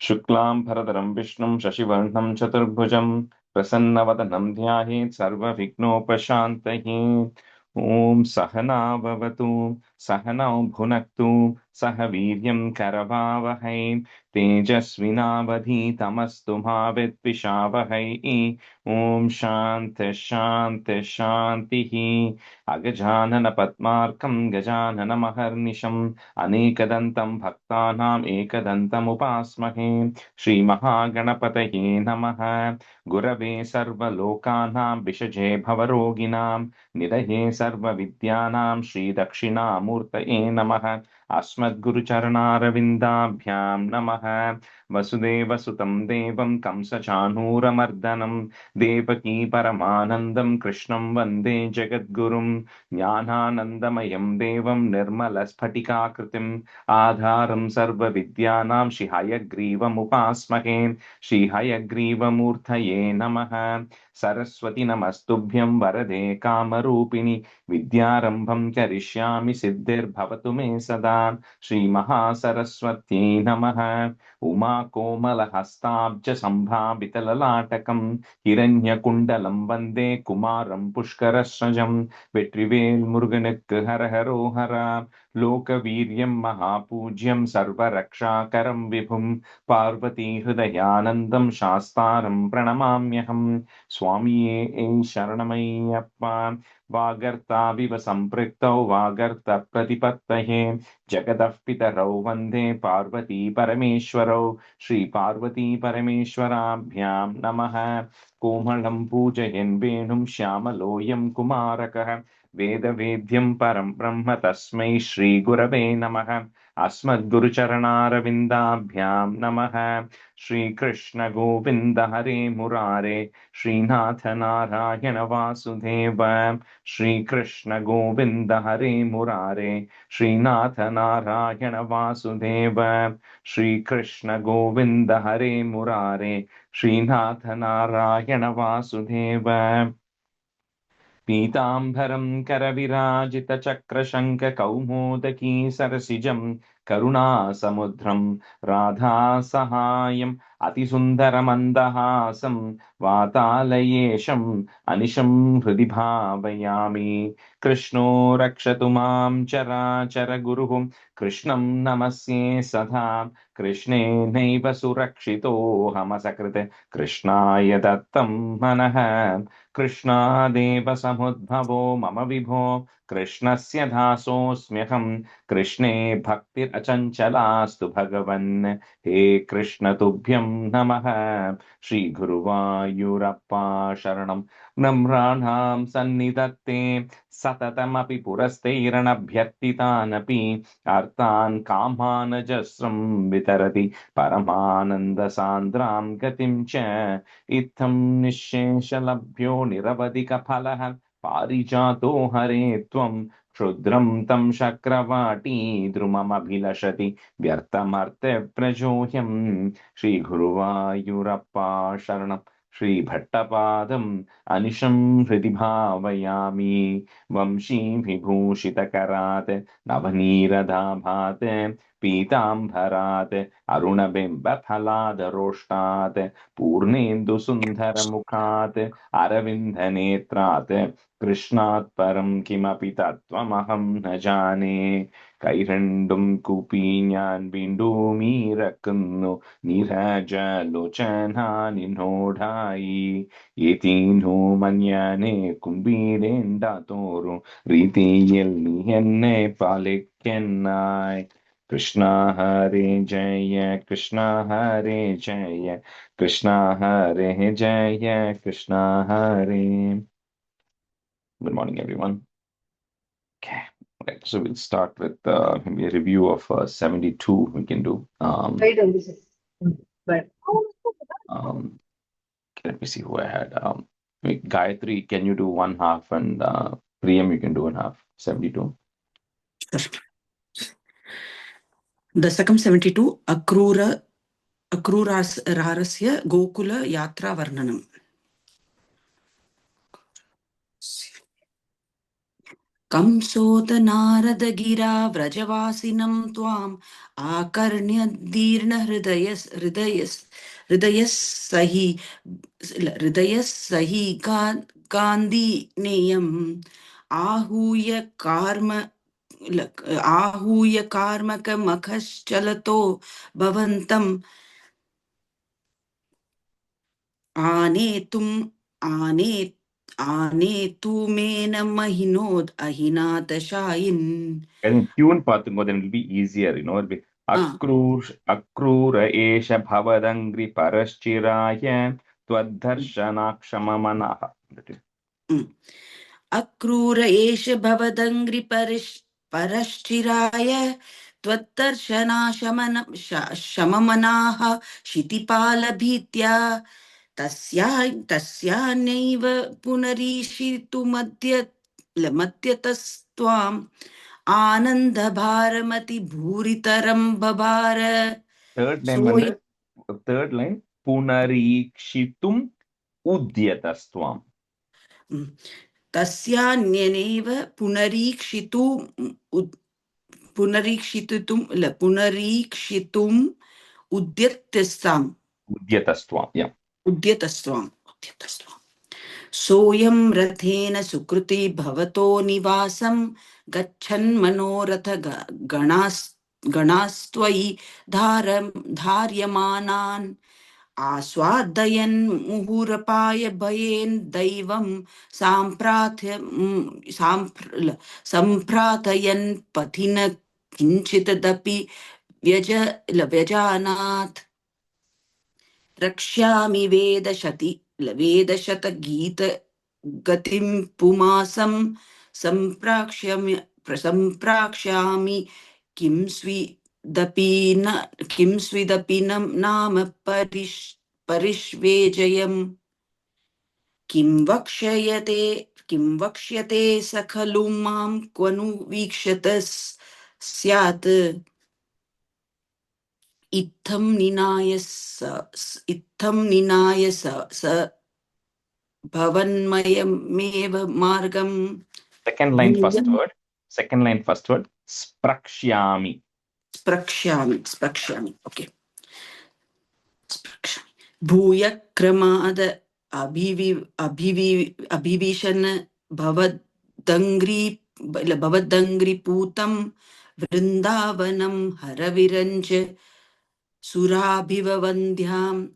शुक्लां भरधरं विष्णुं शशिवर्णं चतुर्भुजं प्रसन्नवदनं ध्यायेत् सर्वविघ्नोपशान्तये। ॐ सहना भवतु सहनौ भुनक्तु सह वीर्यं करवावहै तेजस्विनावधीतमस्तु मा विद्विषावहै। ॐ शान्तिः शान्तिः शान्तिः। अगजानन पद्मार्कं गजाननमहर्निशम् अनेकदन्तं भक्तानाम् एकदन्तमुपास्महे। श्रीमहागणपतये नमः। गुरवे सर्वलोकानां विषजे भवरोगिणां निधये सर्वविद्यानां श्रीदक्षिणामूर्तये नमः। अस्मद्गुरुचरणारविन्दाभ्यां नमः। वसुदेवसुतं देवं कंसचाणूरमर्दनं देवकी परमानन्दं कृष्णं वन्दे जगद्गुरुं। ज्ञानानन्दमयं देवं निर्मलस्फटिकाकृतिम् आधारं सर्वविद्यानां श्रीहयग्रीवमुपास्महे। श्रीहयग्रीवमूर्तये नमः। सरस्वति नमस्तुभ्यं वरदे कामरूपिणि विद्यारम्भं करिष्यामि सिद्धिर्भवतु मे सदा। श्रीमहासरस्वत्यै नमः। उमाकोमलहस्ताब्जसम्भावितललाटकं हिरण्यकुण्डलं वन्दे कुमारं पुष्करश्रजं। வெற்றிவேல் முருகனுக்கு ஹரஹரோஹரா. லோகவீரியம் மகாபூஜ்யம் சர்வரக்ஷாகரம் விபும் பார்வதி ஹிருதயானந்தம் சாஸ்தாரம் பிரணமாம்யகம். சுவாமியே சரணமையப்பா. वागर्ताविव सम्पृक्तौ वागर्त प्रतिपत्तये जगतः पितरौ वन्दे पार्वती परमेश्वरौ। श्रीपार्वती परमेश्वराभ्यां नमः। कोमलं पूजयन् वेणुं श्यामलोऽयं कुमारकः वेदवेद्यं परं ब्रह्म तस्मै श्रीगुरवे नमः। अस्मद्गुरुचरणारविन्दाभ्यां नमः। श्रीकृष्ण गोविन्द हरे मुरारे श्रीनाथ नारायण वासुदेव। श्रीकृष्ण गोविन्द हरे मुरारे श्रीनाथ नारायण वासुदेव। श्रीकृष्ण गोविन्द हरे मुरारे श्रीनाथ नारायण वासुदेव। पीताम्बरं करविराजितचक्रशङ्खकौमोदकी सरसिजं करुणासमुद्रं राधासहायम् अतिसुन्दरमन्दहासं वातालयेशम् अनिशं हृदि भावयामि। कृष्णो रक्षतु मां चराचरगुरुः कृष्णं नमस्ये सदा। कृष्णेनैव सुरक्षितोऽहमसकृत् कृष्णाय दत्तं मनः। कृष्णादेव समुद्भवो मम विभो कृष्णस्य दासोऽस्म्यहम्। कृष्णे भक्तिरचञ्चलास्तु भगवन्। हे कृष्ण तुभ्यं नमः। श्रीगुरुवायूरप्पा शरणं नम्राणां सन्निधत्ते सततमपि पुरस्तैरणभ्यर्थितानपि अर्थान् कामानजस्रं वितरति परमानन्दसान्द्रां गतिं च। इत्थं निःशेषलभ्यो निरवधिकफलः पारिजातो हरे त्वं क्षुद्रं तं शक्रवाटी द्रुममभिलषति व्यर्थमर्त्यप्रजोह्यम्। श्रीगुरुवायूरप्पा शरणं श्रीभट्टपादम् अनिशं हृदि भावयामि। वंशीविभूषितकरात् नवनीरदाभात् पीताम्बरात् अरुणबिम्बफलादरोष्टात् पूर्णेन्दुसुन्दरमुखात् अरविन्दनेत्रात् कृष्णात् परं किमपि तत्त्वमहं न जाने. കൈരണ്ടും കൂപ്പി ഞാൻ വീണ്ടും ഇറക്കുന്നു നീരജലോചനാനിന്നോടായി. ഏതീനു മഞ്ഞാനെ കുമ്പീരേണ്ട തോറും രീതിയിൽ നീ എന്നെ പാലിക്കെന്നായി. കൃഷ്ണ ഹരേ ജയ കൃഷ്ണ ഹരേ ജയ കൃഷ്ണ ഹരേ ജയ കൃഷ്ണ ഹരേ. Good morning, everyone. Okay. Right, so we'll start with maybe a review of 72 we can do. Let me see who I had. Gayatri, can you do one half, and Priyam, you can do one half. 72. Dasakam 72 अक्रूरस्य Gokul यात्रा वर्णनम्। कंसोत नारदगिरा व्रजवासिनं त्वाम् आकर्ण्य हृदयः सहि गान्धिनेयम् आहूय कार्मकमखश्चलतो भवन्तम् आनेतुमेन महिनोद अहिनाथशायिन्. I think tune பார்த்துங்கோ, then it will be easier, you know. It'll be Akrura एष भवदङ्घ्रि परश्चिराय त्वद्धर्शनाक्षममनः. अक्रूर एष भवदङ्घ्रि परश्चिराय त्वत्तर्शनाशममनाः क्षितिपालभीत्या तस्यान्यैव पुनरीषितुमद्यतस्त्वाम् आनन्दभारमतिभूरितरं बभार. Third line पुनरीक्षितुम् उद्यतस्त्वाम्. तस्यान्यनेव पुनरीक्षितुम् उद्यतस्त्वाम्. सोऽयं रथेन सुकृती भवतो निवासं गच्छन् मनोरथ गणास्त्वयि धार्यमानान् आस्वादयन् मुहुरपाय भयेन दैवं सम्प्रार्थयन् पथिन किञ्चिदपि व्यजानात्. रक्ष्यामि वेदशतगीत गतिं पुमासं सम्प्राक्ष्यामि किं स्विदपि नाम परिष्वेजयम्. किं वक्ष्यते स खलु मां क्वनु वीक्षत स्यात्. इत्थं निनाय स भवन्मयमेव मार्गम्. Second line first word sprakshyami. Okay. भूय क्रमाद अभिविशन भवदङ्घ्रिपूतं वृन्दावनं हरविरञ्च सुराभिववन्द्याम्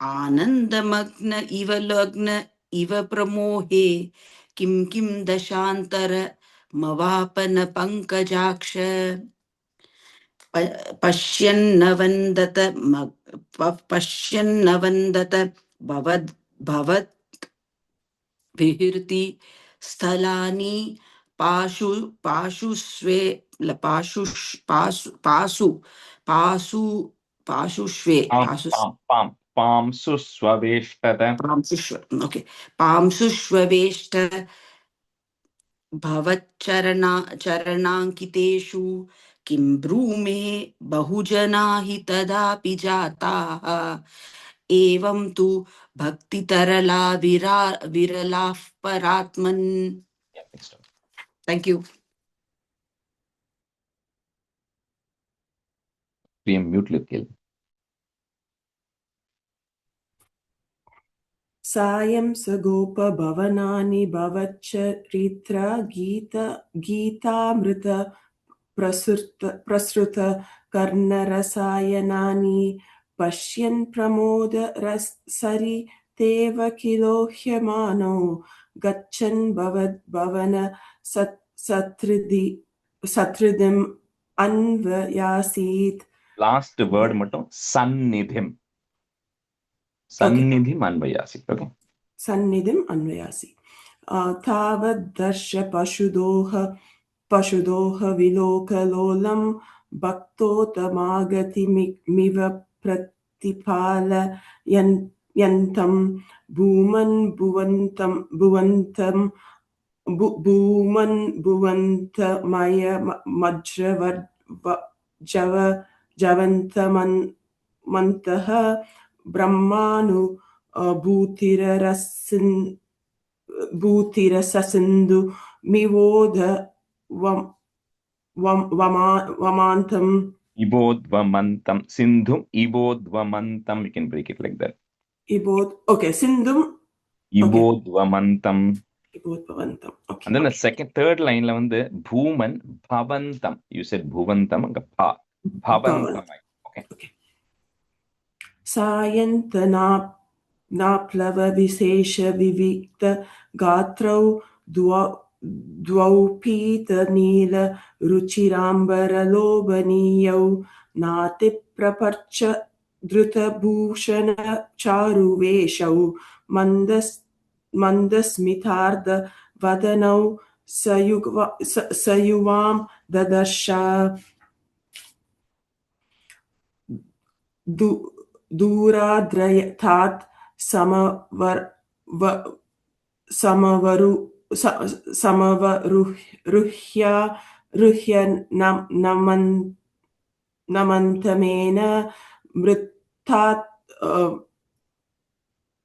आनन्दमग्न इव लग्न इव प्रमोहे किं दशान्तर मवापन पंकजाक्ष. पश्यन्नवन्दत भवत् विहृति स्थलानि पाशुष्वे पांसुष्वेष्ट भवच्चरणाङ्कितेषु किं ब्रूमे बहुजना हि तदापि जाताः. एवं तु भक्तितरला विरलाः परात्मन्. Thank you. Mute little. सायं स गोपभवनानि भवच्चरित्र गीतामृत प्रसृत कर्णरसायनानि पश्यन् प्रमोद रसरि तेव किलोह्यमानो गच्छन् भवन सत्रिदिम् अन्वयासीत्. Last word mattum sannidhim. Sannidhim अन्वयासि. Okay. सन्निधिम् अन्वयासि. तावद्दर्श पशुदोह विलोकलोलं भक्तोतमागतिमिव प्रतिपालयन्तं भूमन् ब्रह्मानु भूतिरससिन्धु मिवोध vam, vamantam, Ibodvamantam. Sindhum ibodvamantam. You can break it like that. ibod. Okay, sindhum. Okay. Ibodvamantam. Ibodvamantam. Okay. And then Okay. the third line la வந்து bhuman bhavantam. You said bhuvantam anga bha. Bhavantam. Okay. Okay. Sayantana नाप्लव विशेष विविक्त गात्रौ द्वौ पीत नील रुचिराम्बरलोभनीयौ नातिप्रपच्च धृतभूषण चारुवेशौ मन्दस्मितार्ध वदनौ सयुवां ददर्श दूराद्रयथात् रुह्य नमन्तमेन मृत्तात्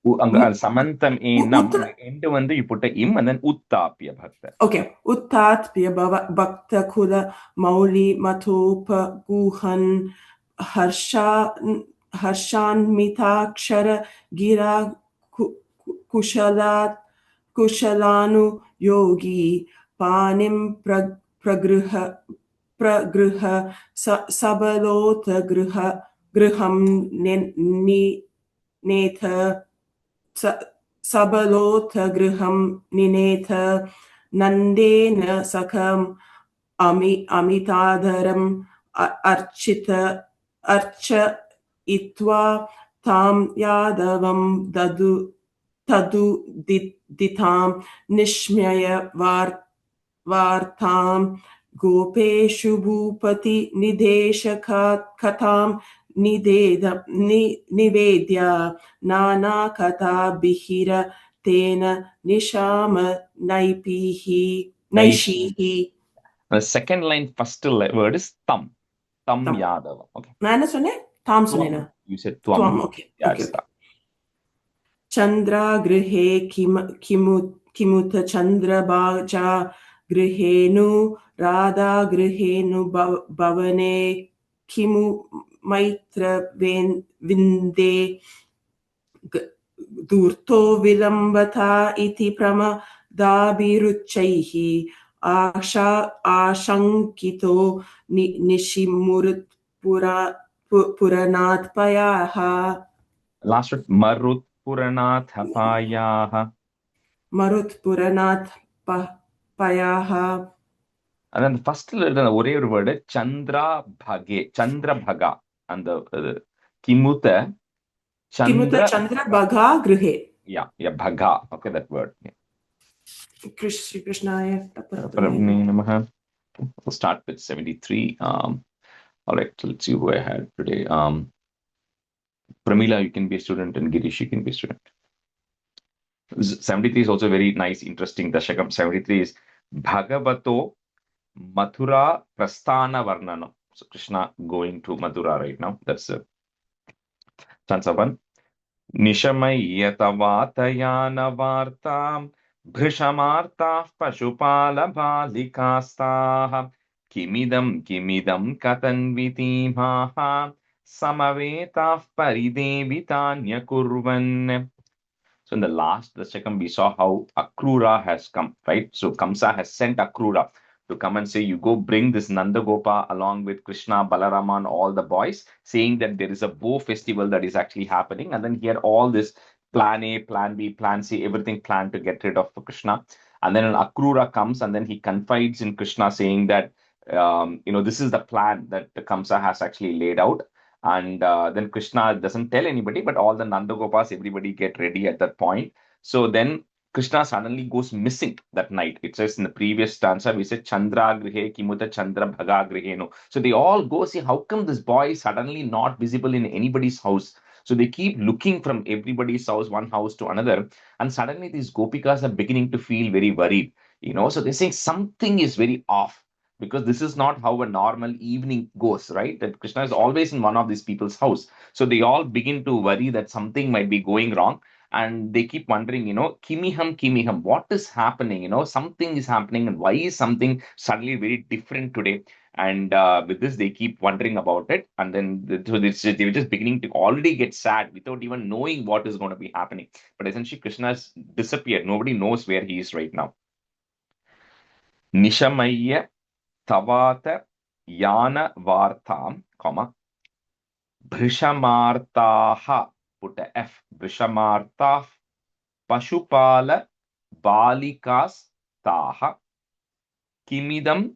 Samantam enam. End வந்து you put a im and then uttapya bhakta. Okay. Uttatpya bhakta kula mauli matopa guhan harshanmitakshara gira kushalanu yogi panim pragruha sabalota griham netha sabalota griham ninetha nandena sakam amitadaram archa itva tam yadavam tadu ditam nishmaya vartam gopeshu bhupati nideshakatam nivedya nana kata bihira tena nishama naishihi. The second line, first word is tam. Tam Yadava. Okay. Nana sonne? Tam sonne. You said twam. Twam, okay. Yeah, okay. Chandra grihe kimuta chandra bhaja grihenu radha grihenu bhavane kimu maitra vinde durto vilambata iti pramadabhiruchaihi ashankito nishimurut puranath payaha. Last word, marut puranath payaha. Marut puranath payaha. And then the first word Chandra Bhage. Chandra Bhaga. And the Kimuta Chandra Bhaga Grihe. Yeah, Bhaga. Okay, that word. Yeah. Krishnaya. We'll start with 73. All right, let's see who I had today. Pramila, you can be a student, and Girish, you can be a student. 73 is also very nice, interesting. Dashakam 73 is Bhagavato Mathura Prasthana Varnanam. So Krishna going to Mathura right now. That's stanza 1. Nishamayatavatayana vartam bhrishamartah pashupala balikastah kimidam katanvitimaha samavetah paridevitanya kurvan. So in the last Dashakam, we saw how Akrura has come, right? So Kamsa has sent Akrura to come and say, you go bring this Nandagopa along with Krishna, Balarama, and all the boys, saying that there is a bow festival that is actually happening. And then here all this plan A, plan B, plan C, everything planned to get rid of Krishna. And then Akrura comes and then he confides in Krishna saying that, this is the plan that the Kamsa has actually laid out. And then Krishna doesn't tell anybody, but all the Nandagopas, everybody get ready at that point. So then Krishna suddenly goes missing that night. It says in the previous stanza, we said Chandra Grihe Kimuta Chandra Bhaga Griheno. So they all go see, how come this boy is suddenly not visible in anybody's house? So they keep looking from everybody's house, one house to another. And suddenly these Gopikas are beginning to feel very worried. So they're saying something is very off, because this is not how a normal evening goes, right? That Krishna is always in one of these people's house. So they all begin to worry that something might be going wrong. and they keep wondering, kimiham, what is happening? Something is happening, and why is something suddenly very different today? And with this, they keep wondering about it, and then they were just beginning to already get sad without even knowing what is going to be happening. But essentially, Krishna has disappeared. Nobody knows where he is right now. Nishamayya tavata yana vartam, comma, brishamartaha, put a F, brishamartah, pashupala balikas taha, kimidam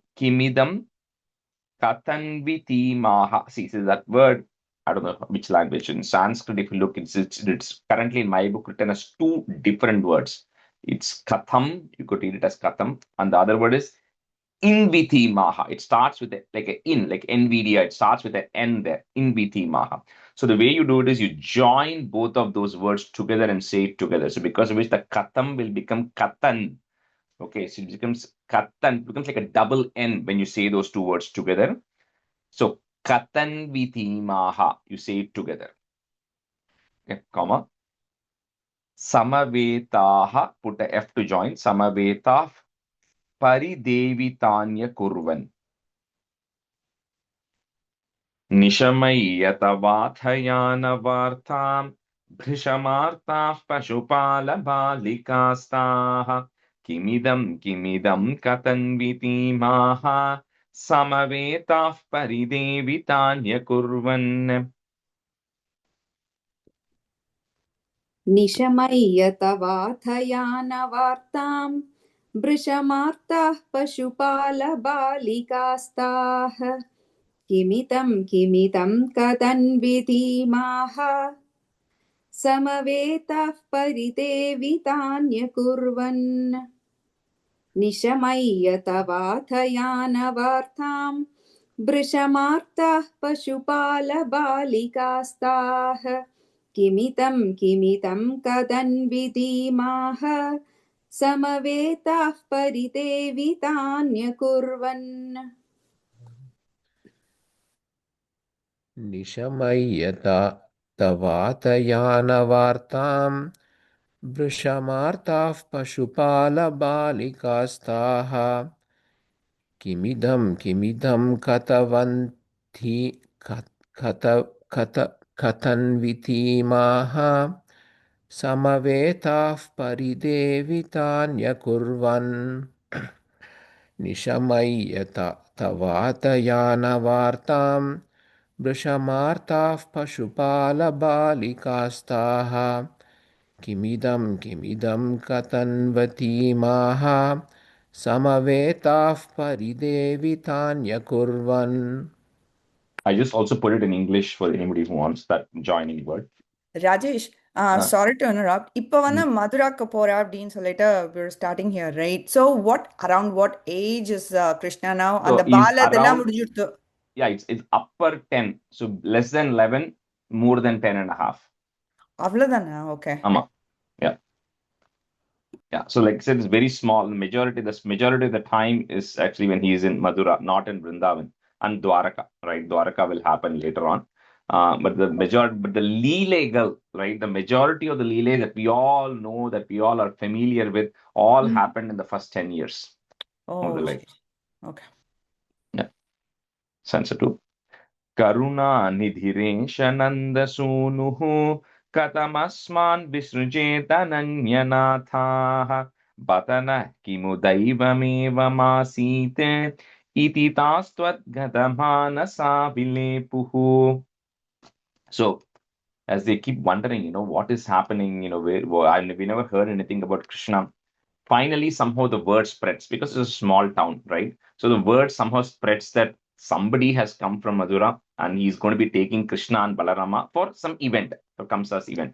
katanvitimaha. See, that word, I don't know which language. In Sanskrit, if you look, it's currently in my book written as two different words. It's katham, you could read it as katham, and the other word is invitimaha. It starts with like a in, like NVIDIA, it starts with an N there, invitimaha. So the way you do it is you join both of those words together and say it together. So because of which the katham will become katan. Okay, so it becomes katan, becomes like a double N when you say those two words together. So katan vitimaha, you say it together. Okay, comma. Samavetaha, put a F to join. Samavetaha paridevitanya kurvan. निशमय्यतवाथयानवार्तां भृशमार्ताः पशुपालबालिकास्ताः किमिदं कथन्वितीमाः समवेताः परिदेवितान्यकुर्वन्. निशमय्यतवाथयानवार्तां भृशमार्ताः पशुपालबालिकास्ताः किमिदं कथन्वितीमाः समवेताः परिदेवितान्यकुर्वन्. निशमय्यतवाथयानवार्तां भृशमार्ताः पशुपालबालिकास्ताः किमिदं कथन्वितीमाः समवेताः परिदेवितान्यकुर्वन्. निशमय्यता तवातयानवार्तां वृषमार्ताः पशुपालबालिकास्ताः किमिदं कथवन्ति कथन्वितीमाः समवेताः परिदेवितान्यकुर्वन्. निशमय्यता तवातयानवार्तां वृषमार्ताः पशुपालबालिकास्ताः किमिदं कथन्वतीमाः समवेताः परिदेवितान्यकुर्वन्. I just also put it in English for anybody who wants that joining word. Rajesh, sorry to interrupt. இப்போ வந்து மதுராக்கு போறா அப்படின்னு சொல்லிட்டு we're starting here, right? So around what age is Krishna now? அந்த பாலதெல்லாம் முடிஞ்சிடுது. Yeah, it's upper 10. So less than 11, more than 10 and a half. அவ்வளவுதானா? Okay. Yeah. So like I said, it's very small. The majority of the time is actually when he is in Madura, not in Vrindavan and Dwaraka, right? Dwaraka will happen later on. But the Leelagal, right? The majority of the Leela that we all know, that we all are familiar with, all happened in the first 10 years of the life. Okay. Yeah. Sansa 2. Karuna nidhireshananda sunuhu katamasman visrujetananyanathah batana kimudaivamevamaasite iti tastvatgatamanasa vilepuhu. So as they keep wondering, what is happening, we never heard anything about Krishna. Finally, somehow the word spreads because it's a small town, right? So the word somehow spreads that somebody has come from Madura and he's going to be taking Krishna and Balarama for some event, for Kamsa's event.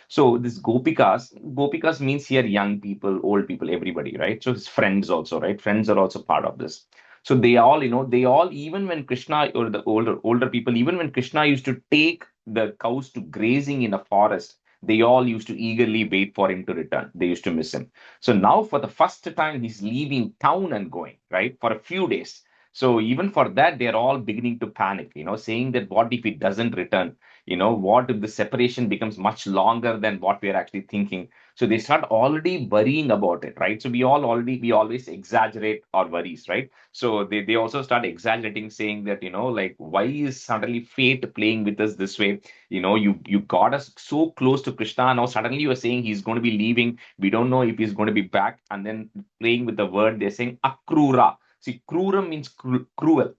So this Gopikas means here young people, old people, everybody, right? So his friends also, right? Friends are also part of this. So they all, even when Krishna or the older people, even when Krishna used to take the cows to grazing in a forest, they all used to eagerly wait for him to return. They used to miss him. So now for the first time, he's leaving town and going, right? For a few days. So even for that, they're all beginning to panic, saying that what if it doesn't return? What if the separation becomes much longer than what we are actually thinking? So they start already worrying about it, right? So we always exaggerate our worries, right? So they also start exaggerating, saying that, like, why is suddenly fate playing with us this way? You got us so close to Krishna. Now suddenly you are saying he's going to be leaving. We don't know if he's going to be back. And then playing with the word, they're saying akrura. See, krura means cruel.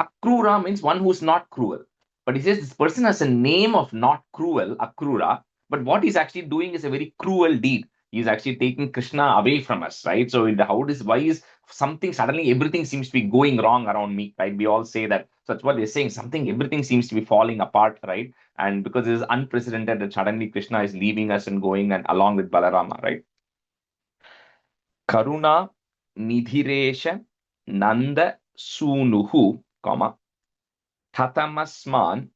Akrura means one who's not cruel. But he says this person has a name of not cruel, Akrura, but what he's actually doing is a very cruel deed. He's actually taking Krishna away from us, right? So why is something suddenly everything seems to be going wrong around me, right? We all say that. So that's what they're saying. Everything seems to be falling apart, right? And because it is unprecedented that suddenly Krishna is leaving us and going and along with Balarama, right? Karuna Nidhiresha Nanda Sunuhu, comma, Tatamasman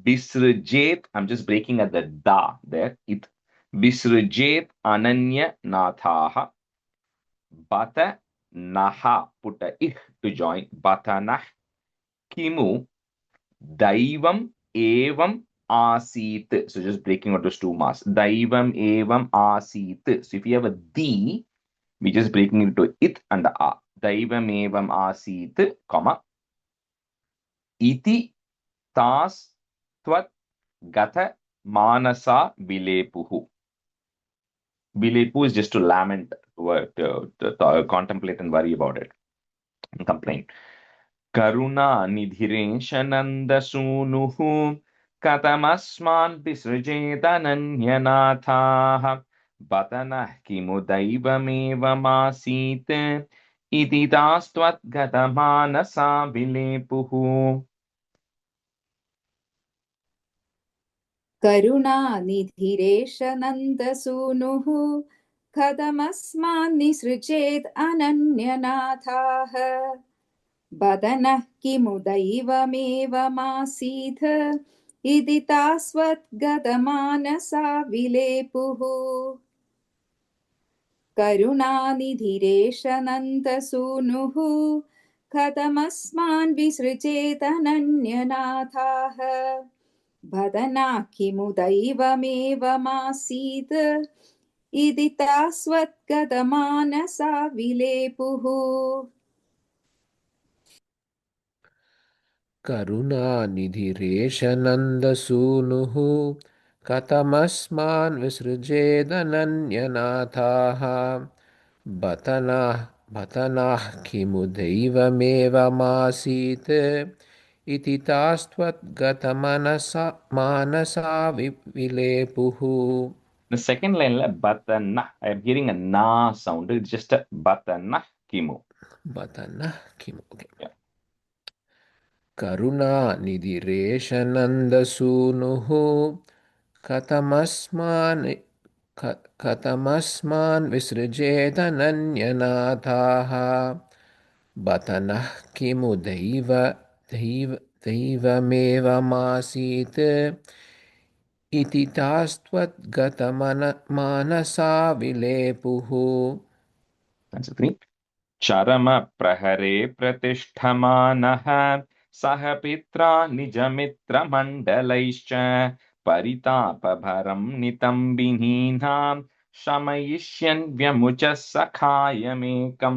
Bisrujet, I'm just breaking at the da there. It Bisrujet Ananya Nathaha Bata Naha, put a ich to join. Bata nah Kimu Daivam Evam Asit. So just breaking out those two mas. Daivam Evam Asit. So if you have a D, we just breaking it into it and the a. Daivam Evam Asit, comma. Iti Tas Tvat Gata Manasa Vilepuhu. Vilepu is just to lament, to contemplate and worry about it and complain. Karuna Nidhireshananda Sunuhu Katamasman Visrajetananyanathah Batanah Kimudaivamevam Asit Iti Tastvat Gatamanasa Vilepuhu. करुणानिधिरेश नन्दसूनुः कथमस्मान् निसृजेत् अनन्यनाथाः बदनः किमु दैवमेवमासीत् इति तास्वद्गतमानसा विलेपुः करुणानिधिरेश नन्दसूनुः कथमस्मान् विसृजेत् अनन्यनाथाः बदना किमु दैवमेवमासीत् इति तास्वद्गतमानसा विलेपुः करुणानिधिरेशनन्दसूनुः कथमस्मान् विसृजेदनन्यनाथाः बतनाः किमु दैवमेवमासीत् इति तास्त्वद्गतमानसा विलेपुः. The second line, Batana, I am hearing a na sound. It's just a Batana Kimu. Batana Kimu. Okay. Yeah. करुणानिधिरेशनन्दसूनुः कथमस्मान् विसृजेदनन्यनाथाः बतनः किमु दैवमेवमासीत् इति तास्त्वद्गतमानसा विलेपुः. That's the three. Charama Prahare Pratishthamaнаः Sah Pitra Nijamitra Mandalaischa Paritapabharam Nitam Binhinam Shamayishyan Vyamuchas Sakhayamekam.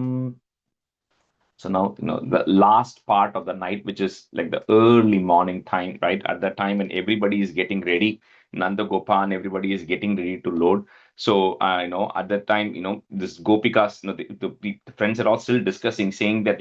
So now, the last part of the night, which is like the early morning time, right? At that time when everybody is getting ready, Nanda Gopan, everybody is getting ready to load. So, at that time, this Gopikas, the friends are all still discussing, saying that,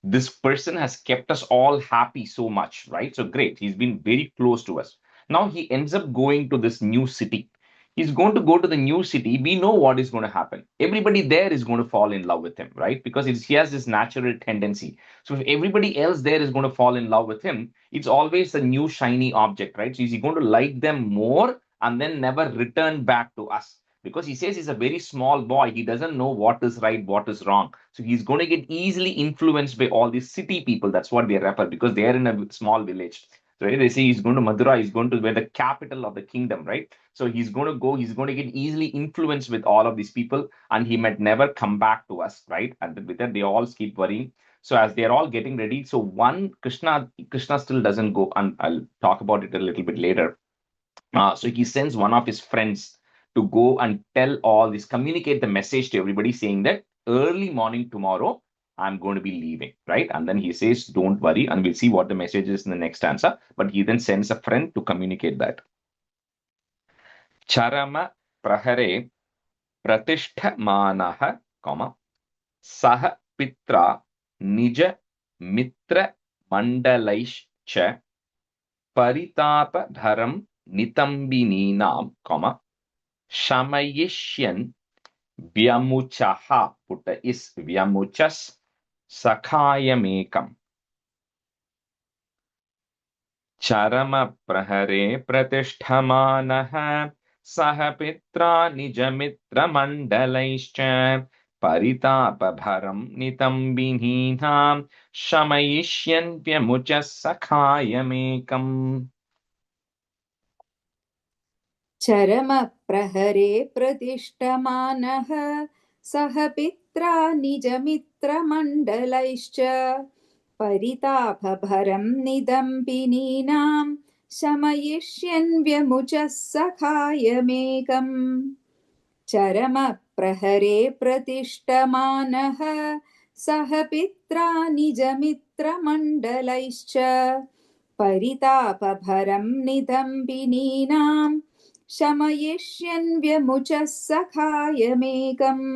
this person has kept us all happy so much, right? So great. He's been very close to us. Now he ends up going to this new city. He's going to go to the new city. We know what is going to happen. Everybody there is going to fall in love with him, right? Because he has this natural tendency. So if everybody else there is going to fall in love with him, it's always a new shiny object, right? So is he going to like them more and then never return back to us? Because he says he's a very small boy. He doesn't know what is right, what is wrong. So he's going to get easily influenced by all these city people. That's what they refer, because they are in a small village. So they say he's going to Mathura, he's going to where the capital of the kingdom, right? So he's going to get easily influenced with all of these people, and he might never come back to us, right? And with that, they all keep worrying. So as they are all getting ready, so Krishna still doesn't go, and I'll talk about it a little bit later. So he sends one of his friends to go and tell all this, communicate the message to everybody, saying that early morning tomorrow I'm going to be leaving, right? And then he says, don't worry, and we'll see what the message is in the next stanza. But he then sends a friend to communicate that. Charama prahare pratishthamanah, sah pitra nija mitra mandalaischa paritapa dharam nitambininam, shamayishyan vyamuchaha, putta is vyamuchas sakhayamekam. Charama prahare pratishthamanah sah pitra nijamitra mandalaischa paritapabharam nitambininam shamayishyan vyamuchas sakhayamekam. चरमप्रहरे प्रतिष्ठमानः सह पित्रा निजमित्रमण्डलैश्च परितापभरं निदम्बिनीनां शमयिष्यन् व्यमुचः सखायमेकम् चरमप्रहरे प्रतिष्ठमानः सह पित्रा निजमित्रमण्डलैश्च परितापभरं निदम्बिनीनां शमयिष्यन् व्यमुचः सखायमेकम्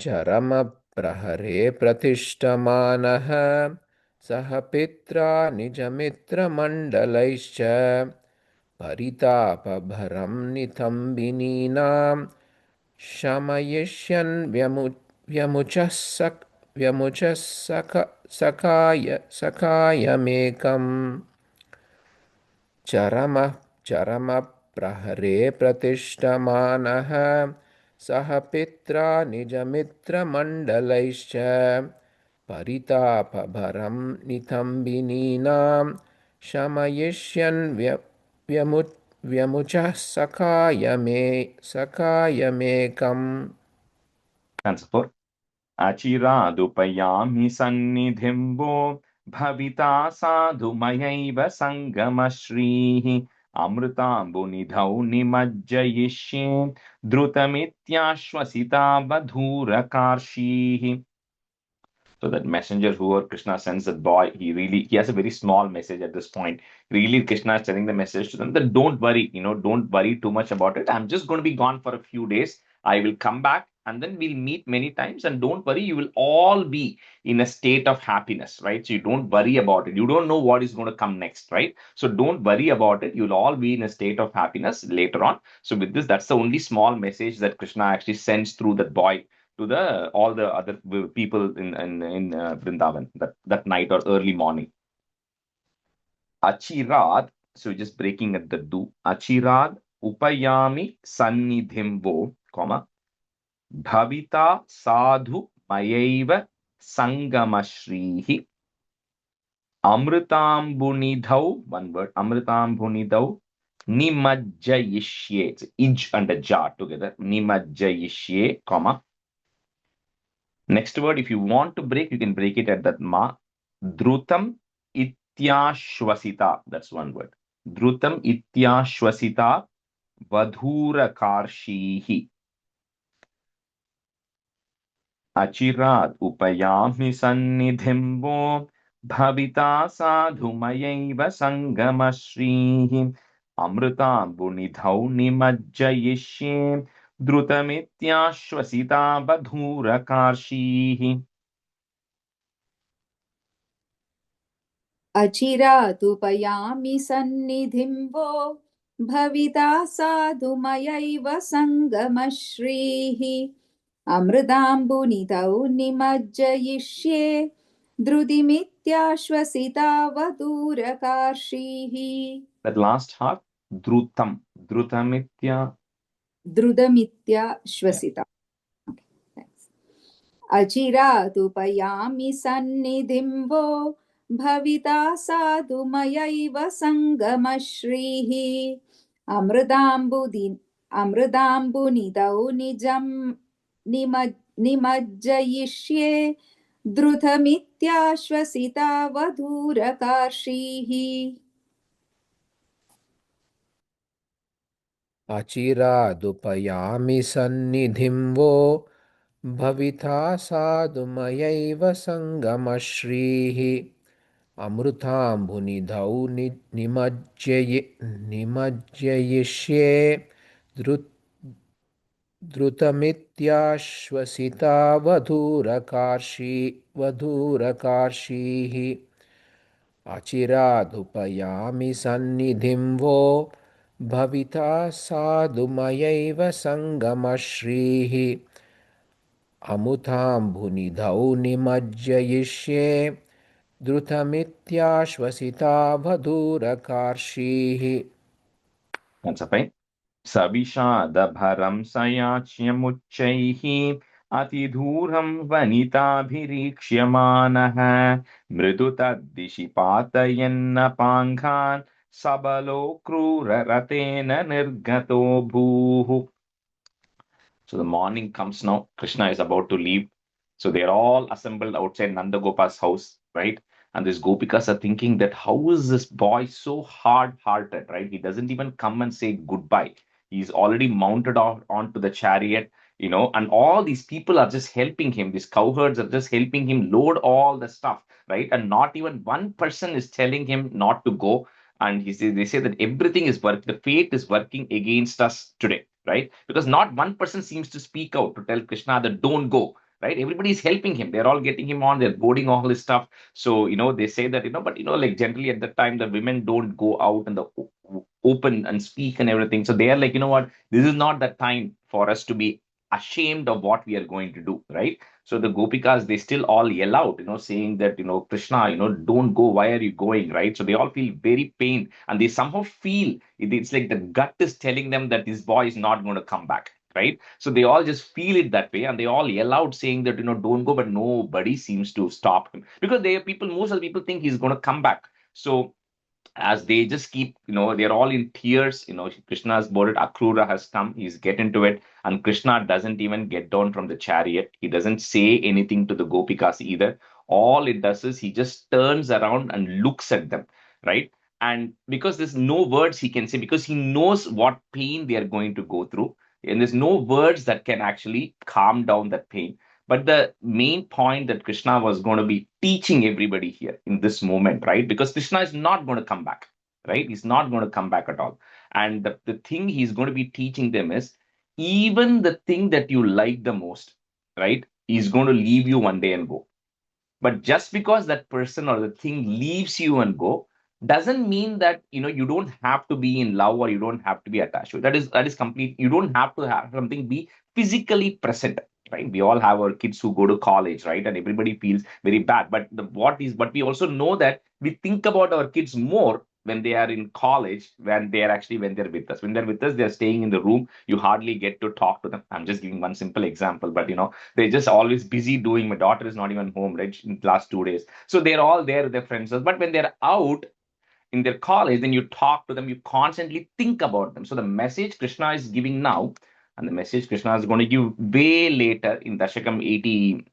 चरमप्रहरे प्रतिष्ठमानः सह पित्रा निजमित्रमण्डलैश्च परितापभरं नितम्बिनीनां शमयिष्यन् व्यमुचः सखायमेकम् चरमप्रहरे प्रतिष्ठमानः सह पित्रा निजमित्रमण्डलैश्च परितापभरं नितम्बिनीनां शमयिष्यन् व्यमुचः सखायमेकम्. Answer 4. Achiradupayami sannidhim vo bhavita sadhumayaiva sangamashrihi amrutambu-nidhau nimajjayishye drutamityashvasita badhurakarshihi. So that messenger who Krishna sends, that boy, he has a very small message at this point. Really, Krishna is telling the message to them that don't worry, don't worry too much about it. I'm just going to be gone for a few days. I will come back and then we'll meet many times. And don't worry, you will all be in a state of happiness, right? So you don't worry about it. You don't know what is going to come next, right? So don't worry about it. You'll all be in a state of happiness later on. So with this, that's the only small message that Krishna actually sends through that boy to all the other people in Vrindavan that night or early morning. Achirad, so just breaking at the do. Achirad upayami sannidhimvo, bhavita sadhu mayaiva sangamashrihi amritambunidhau, one word, amritambunidhau nimajjayishye. It's ij and a ja together. Nimajjayishye, Next word, if you want to break, you can break it at that ma. Drutam ityashvasita. That's one word. Drutam ityashvasita vadhurakarshihi. Achirat upayami sannidhim vo bhavita sadhumayaiva sangamashrihi amrutambu-nidhau nimajjayishye drutamityashvasita badhurakarshihi. अचिरादुपयामि सन्निधिं वो भविता साधुमयैव सङ्गमश्रीः अमृताम्बुनिधौ निमज्जयिष्ये धृतिमित्याश्वसिता वधूरकार्षीः. That last half, drutam. धृतमित्याश्वसिता. Okay, thanks. अचिरादुपयामि सन्निधिं वो भविता साधुमयैव सङ्गमश्रीः अमृताम्बुनिधौ निमज्जयिष्ये द्रुतमित्याश्वसिता वधूरकार्षीः अचिरादुपयामि सन्निधिं वो भविता साधु मयैव सङ्गमश्रीः अमृताम्बुनिधौ निमज्जयिष्ये द्रुतमित्याश्वसिता वधूरकार्षीः अचिरादुपयामि सन्निधिं वो भविता साधु मयैव सङ्गमश्रीः अमुताम्बुनिधौ निमज्जयिष्ये द्रुतमित्याश्वसिता वधूरकार्षीः. That's fine. सविषादभरं सयाच्यमुच्चैः अतिदूरं वनिताभिरीक्ष्यमाणः मृदु तद्दिशि पातयन्नपाङ्घान् सबलो क्रूररतेन निर्गतो भूः. So the morning comes now. Krishna is about to leave. So they're all assembled outside Nanda Gopa's house, right? And these Gopikas are thinking that how is this boy so hard-hearted, right? He doesn't even come and say goodbye. He's already mounted onto the chariot, and all these people are just helping him. These cowherds are just helping him load all the stuff, right? And not even one person is telling him not to go. And they say that everything is the fate is working against us today, right? Because not one person seems to speak out to tell Krishna that don't go, right? Everybody is helping him. They're all getting him on. They're boarding all his stuff. So, they say that, but, like generally at that time, the women don't go out in the open and speak and everything. So they are like, what? This is not the time for us to be ashamed of what we are going to do, right? So the Gopikas, they still all yell out, saying that, Krishna, don't go. Why are you going, right? So they all feel very pained and they somehow feel it's like the gut is telling them that this boy is not going to come back, right? So they all just feel it that way and they all yell out saying that, don't go, but nobody seems to stop him because most of the people think he's going to come back. So as they just keep, they're all in tears, Krishna's boarded, Akrura has come, he's get into it, and Krishna doesn't even get down from the chariot. He doesn't say anything to the Gopikas either. All it does is he just turns around and looks at them, right? And because there's no words he can say, because he knows what pain they are going to go through, and there's no words that can actually calm down that pain. But the main point that Krishna was going to be teaching everybody here in this moment, right? Because Krishna is not going to come back, right? He's not going to come back at all. And the thing he's going to be teaching them is even the thing that you like the most, right? He's going to leave you one day and go. But just because that person or the thing leaves you and go doesn't mean that you don't have to be in love or you don't have to be attached to it. That is complete. You don't have to have something be physically present, right? We all have our kids who go to college, right? And everybody feels very bad. But but we also know that we think about our kids more when they are in college, when they're with us. When they're with us, they're staying in the room. You hardly get to talk to them. I'm just giving one simple example, but they're just always busy doing. My daughter is not even home, right? In the last 2 days. So they're all there with their friends. But when they're out in their college, then you talk to them, you constantly think about them. So the message Krishna is giving now, and the message Krishna is going to give way later in Dashakam 80,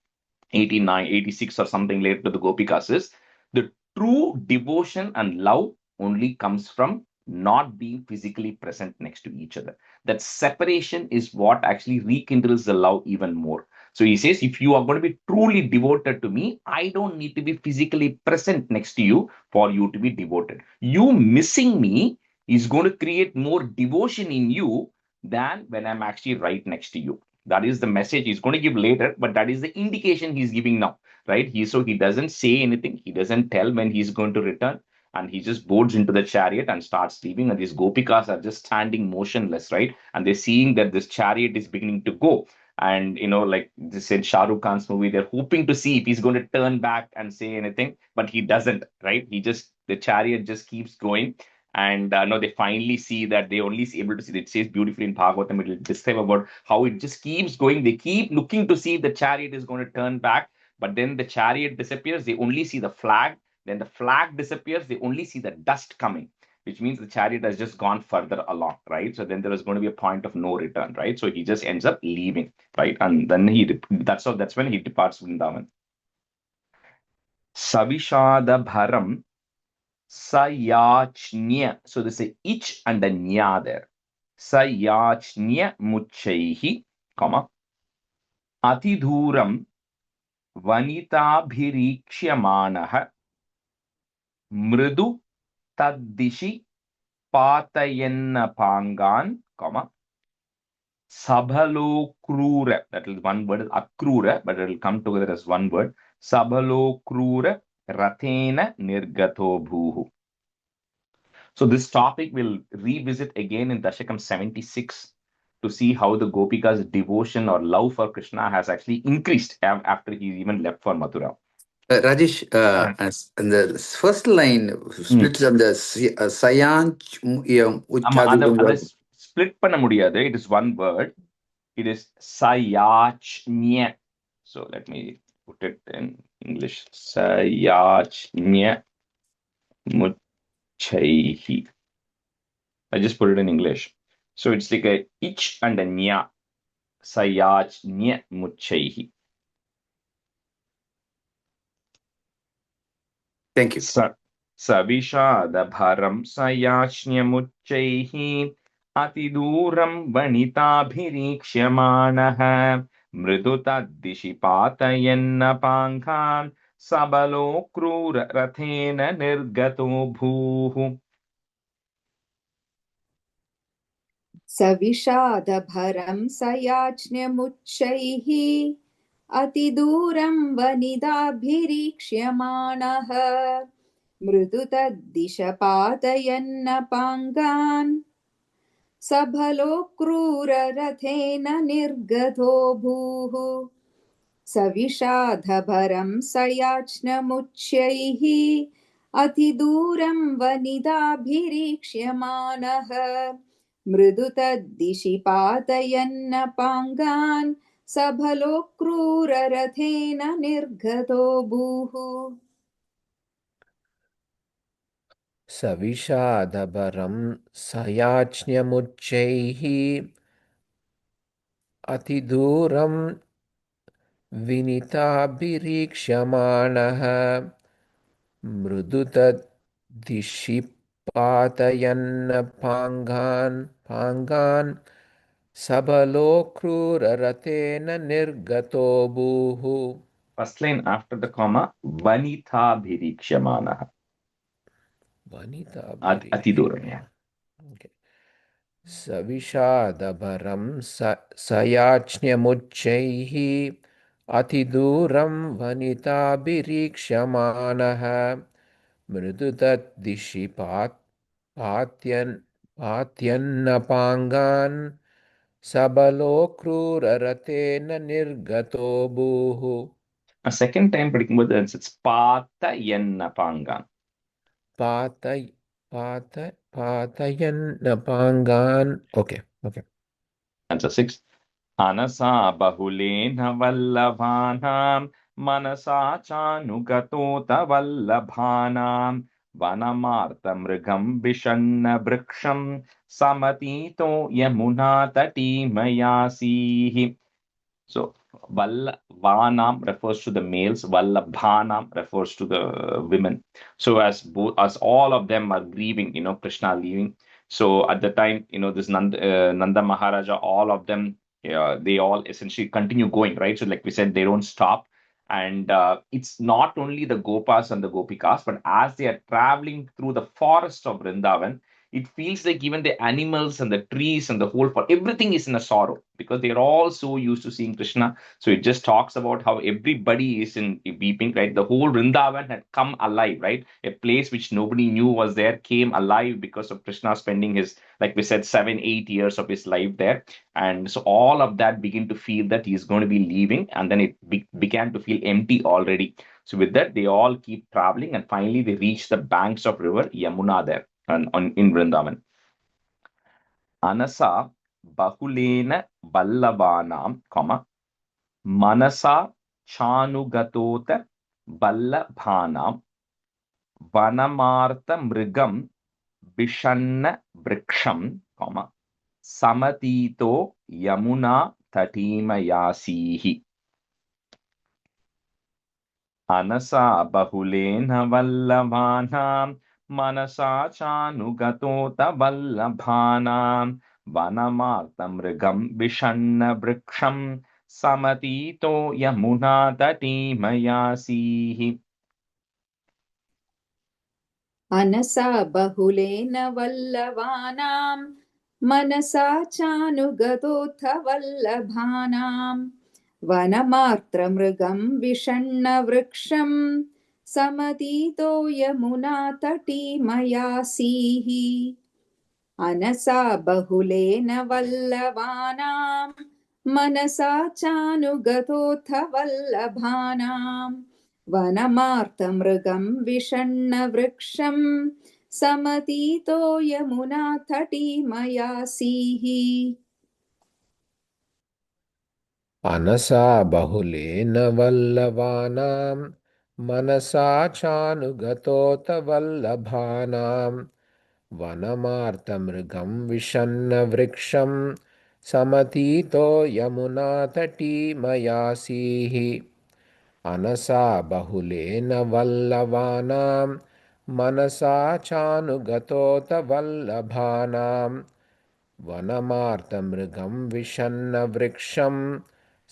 89, 86 or something later to the Gopikas is the true devotion and love only comes from not being physically present next to each other. That separation is what actually rekindles the love even more. So he says, if you are going to be truly devoted to me, I don't need to be physically present next to you for you to be devoted. You missing me is going to create more devotion in you than when I'm actually right next to you. That is the message he's going to give later, but that is the indication he's giving now, right? He doesn't say anything. He doesn't tell when he's going to return. And he just boards into the chariot and starts leaving. And these Gopikas are just standing motionless, right? And they're seeing that this chariot is beginning to go. And, like this in Shah Rukh Khan's movie, they're hoping to see if he's going to turn back and say anything, but he doesn't, right? The chariot just keeps going. And no, they finally see that they only able to see. It says beautifully in Bhagavatam, it will describe about how it just keeps going. They keep looking to see if the chariot is going to turn back, but then the chariot disappears. They only see the flag. Then the flag disappears. They only see the dust coming. which means the chariot has just gone further along, right? So then there is going to be a point of no return, right? So he just ends up leaving, right? And then that's when he departs Vrindavan. Savishada Bharam Sayachnya. So there's a ich and a nya there. Sayachnya Muchaihi, comma, Atidhuram Vanitabhirikshyamanaha Mridu Taddishi Patayenna Pangan, comma, Sabhalokrura. That is one word, Akrura, but it will come together as one word. Sabhalokrura Rathena Nirgato Bhuhu. So this topic we'll revisit again in Dashakam 76 to see how the Gopika's devotion or love for Krishna has actually increased after he even left for Mathura. Rajesh, and the first line splits on the Sayan split panna mudiyadhu. It is one word. It is Sayachnya. So let me put it in English. Sayachnya Muchaihi. I just put it in English. So it's like a ich and a nya. Sayachnya Muchaihi. Thank you. Savishada Bharam Sayachnya Muchaihi Atiduram Vanitabhirikshyamanaha Mriduta Dishipatayenna Pankhan Sabalo Krura Rathena Nirgato Bhuhu. सविषादभरं सयाज्ञमुच्चैः अतिदूरं वनिताभिरीक्ष्यमाणः मृदु तद्दिशपातयन्नपाङ्गान् सबलोक्रूररथेन निर्गतो भूः सविषादभरं सयाज्ञमुच्चैः अतिदूरं वनिताभिरीक्ष्यमाणः मृदु तद्दिशि पातयन्नपाङ्गान् सबलोक्रूररथेन निर्गतो भूः. सविषादभरं सयाज्ञमुच्चैः अतिदूरं विनीताभिरीक्ष्यमाणः मृदु तद्दिशि पाङ्गान् सबलोक्रूररथेन निर्गतो भूः. First line after the comma, Vanithabhirikshyamanaha. Atiduram, yeah. Okay. Savishadabaram sayachnymuchaiः Atiduram vanitabhirikshyamanaha Mridutat patyannapangan Sabalokrurarathena nirgato bhuhu. A second time predicting with it's Patayennapangan. Patayannapangan. Okay. Answer 6. Anasa bahulena vallabhanam manasa chanugatoota vallabhanam vanamarta mrigam vishanna briksham samatito yamuna tatimayasihi. So Vallavanam refers to the males, Vallabhanam refers to the women. So as all of them are grieving, Krishna leaving. So at the time, this Nanda Maharaja, all of them, they all essentially continue going, right? So like we said, they don't stop. And it's not only the Gopas and the Gopikas, but as they are traveling through the forest of Vrindavan, it feels like even the animals and the trees and the whole forest, everything is in a sorrow because they're all so used to seeing Krishna. So it just talks about how everybody is in weeping, right? The whole Vrindavan had come alive, right? A place which nobody knew was there came alive because of Krishna spending his, like we said, 7-8 years of his life there. And so all of that began to feel that he's going to be leaving, and then it began to feel empty already. So with that, they all keep traveling, and finally they reach the banks of river Yamuna there in Vrindavan. Anasa bahulena ballavanam, manasa chanugatota ballabhanam vanamartha mrigam bishanna vriksham, comma, samatito yamuna tatimayasihi. Anasa bahulena vallabhanam manasa chanugatota vallabhanam vanamartamrigam vishanna vriksham samatito yamuna tatimayasihi. अनसा बहुलेन वल्लवानां मनसा चानुगतोऽथ वल्लभानां वनमार्त्रमृगं विषण्णवृक्षं समतीतो यमुना तटीमयासीः अनसा बहुलेन वल्लवानां मनसा चानुगतोऽथ वल्लभानां वनमार्तमृगं विषण्णवृक्षं समतीतो यमुना तटीमयासीः अनसा बहुलेन वल्लवानां मनसा चानुगतोत वल्लभानां वनमार्तमृगं विषण्णवृक्षं समतीतो यमुना तटीमयासीः अनसा बहुलेन वल्लवानां मनसा चानुगतोत वल्लभानां वनमार्तमृगं विषण्णवृक्षं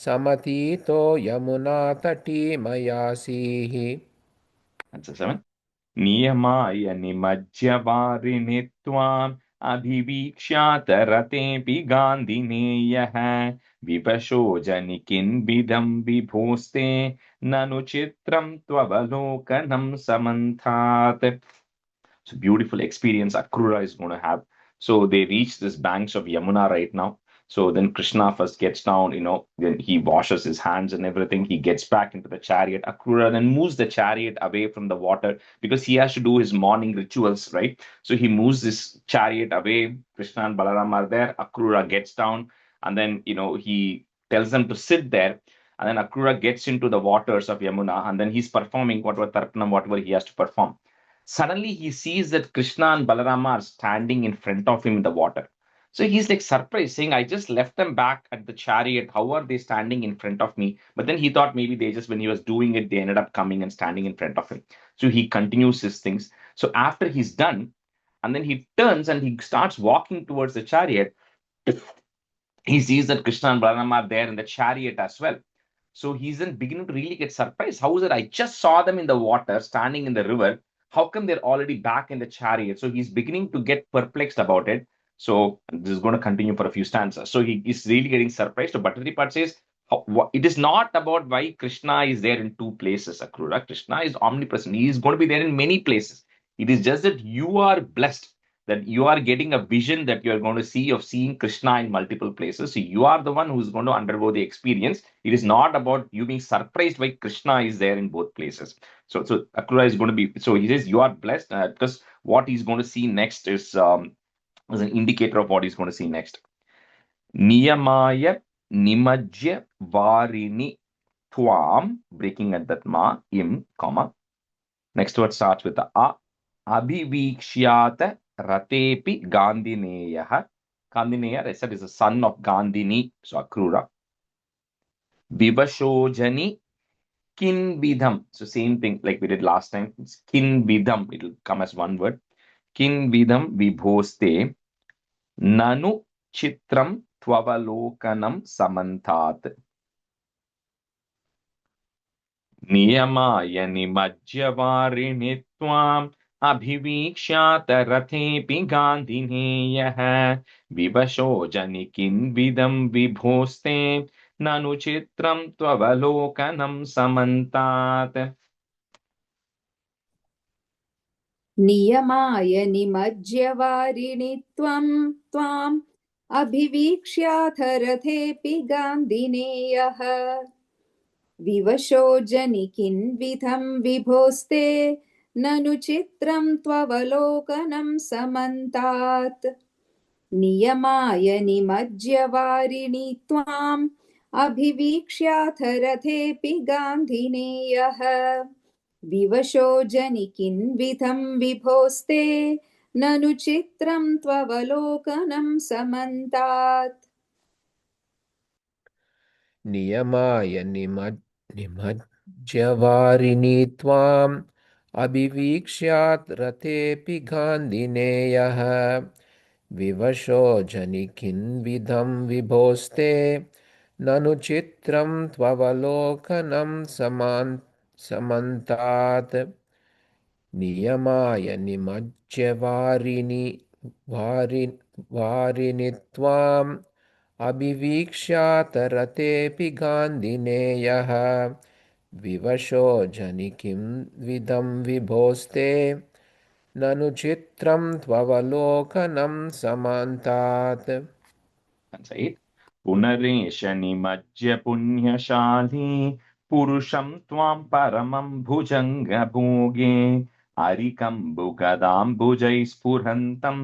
समतीतो Yamuna तटीमयासीः. Answer 7. Niyamaya nimajyavariणे त्वाम् अभिवीक्ष्यातरतेऽपि गान्धिनेयः विपशो जनिकिन्विदं विभोस्ते ननु चित्रं त्ववलोकनं समन्तात्. It's a beautiful experience Akrura is going to have. So they reach this banks of Yamuna right now. So then Krishna first gets down, then he washes his hands and everything. He gets back into the chariot. Akrura then moves the chariot away from the water because he has to do his morning rituals, right? So he moves this chariot away. Krishna and Balaram are there. Akrura gets down and then, he tells them to sit there. And then Akrura gets into the waters of Yamuna and then he's performing whatever he has to perform. Suddenly he sees that Krishna and Balarama are standing in front of him in the water. So he's like surprised, saying, I just left them back at the chariot. How are they standing in front of me? But then he thought maybe when he was doing it, they ended up coming and standing in front of him. So he continues his things. So after he's done, and then he turns and he starts walking towards the chariot, he sees that Krishna and Balarama are there in the chariot as well. So he's then beginning to really get surprised. How is it? I just saw them in the water, standing in the river. How come they're already back in the chariot? So he's beginning to get perplexed about it. So this is going to continue for a few stanzas. So he is really getting surprised. So Bhattacharya says, it is not about why Krishna is there in two places, Akrura. Krishna is omnipresent. He is going to be there in many places. It is just that you are blessed, that you are getting a vision that you are going to see of seeing Krishna in multiple places. So you are the one who is going to undergo the experience. It is not about you being surprised why Krishna is there in both places. So Akrura is going to be, so he says you are blessed because what he's going to see next is an indicator of what he's going to see next. Niyamaya nimajya varini tvam, breaking at that ma, im, comma. Next word starts with the a. Abhivikshyata ratepi Gandhineyaha. Gandhineya, I said, is the son of Gandhini, so Akrura. Vivashojani kinvidham. So same thing like we did last time. It's kinvidham. It will come as one word. Kinvidham vibhoste nanu chitram tvavalokanam samantat. Niyamaya nimajyavariणे tvam अभिवीक्ष्यात रथेऽपि गान्धिनेयः विवशो जनिकिन्विदं विभोस्ते ननु चित्रं त्ववलोकनं समन्तात्. नियमाय निमज्यवारिणि त्वाम् अभिवीक्ष्याथ रथेऽपि गान्धिनेयः विवशो जनिकिन्विधं विभोस्ते ननु चित्रं त्ववलोकनं समन्तात्. नियमाय निमज्यवारिणि त्वाम् अभिवीक्ष्याथ रथेऽपि गान्धिनेयः विवशो जनिकिन्विधं विभोस्ते ननु चित्रं त्ववलोकनं समन्तात् नियमाय निमज्जवारिणि त्वाम् अभिवीक्ष्यात् रतेऽपि गान्धिनेयः विवशो जनिकिन्विधं विभोस्ते ननु चित्रं त्ववलोकनं समन्तात् नियमाय वारिणि त्वाम् अभिवीक्ष्यात रतेऽपि गान्धिनेयः विवशो जनिकिं विदं विभोस्ते ननु चित्रं त्ववलोकनं समन्तात्. पुनरेष निमज्य पुण्यशाली पुरुषं त्वां परमं भुजङ्गभोगे अरिकम्बुगदाम्बुजैः स्फुरन्तं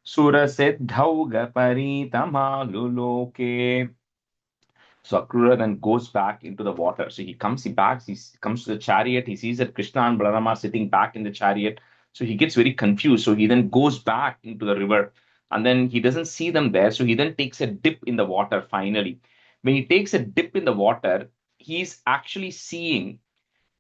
सुरसिद्धौगपरीतमालुलोके. So Akrura then goes back into the water. So he comes to the chariot. He sees that Krishna and Balarama are sitting back in the chariot. So he gets very confused. So he then goes back into the river and then he doesn't see them there. So he then takes a dip in the water finally. When he takes a dip in the water, he's actually seeing.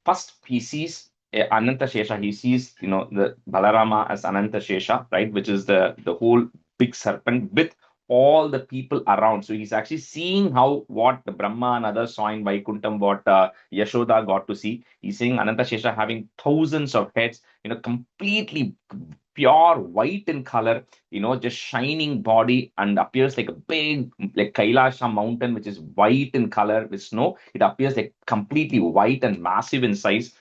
First, he sees Ananta Shesha. He sees, the Balarama as Ananta Shesha, right? Which is the whole big serpent with all the people around. So he's actually seeing what the Brahma and others saw in Vaikuntham, what Yashoda got to see. He's seeing Ananta Shesha having thousands of heads, completely pure white in color, just shining body and appears like a big, like Kailasha mountain, which is white in color with snow. It appears like completely white and massive in size.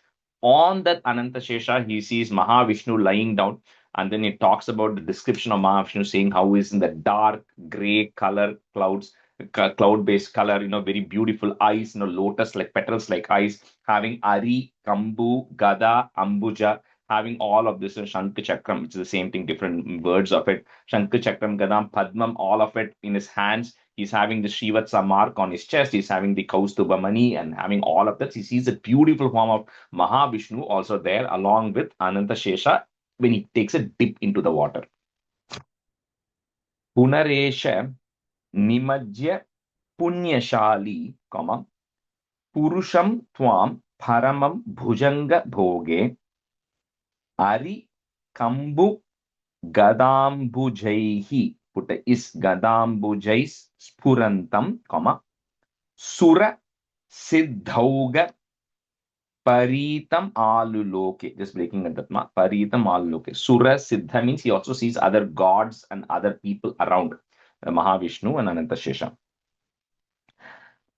On that Ananta Shesha, he sees Mahavishnu lying down. And then it talks about the description of Mahavishnu saying how he's in the dark gray color clouds, cloud-based color, very beautiful eyes, lotus like petals like eyes, having Ari, Kambu, Gada, Ambuja, having all of this in Shankha Chakram, which is the same thing, different words of it. Shankha Chakram, Gadam, Padmam, all of it in his hands. He's having the Shivatsa mark on his chest. He's having the Kaustubhamani and having all of that. He sees the beautiful form of Mahavishnu also there, along with Ananta Shesha when he takes a dip into the water. Punaresha Nimajya Punyashali, Purusham Twam Paramam Bhujanga Bhoge Ari Kambu Gadambujaihi, put is Gadambujais Spurantam, Sura Siddhauga Paritam Aluloke. Just breaking at that mark. Paritam Aluloke. Sura Siddha means he also sees other gods and other people around Mahavishnu and Ananta Shesha.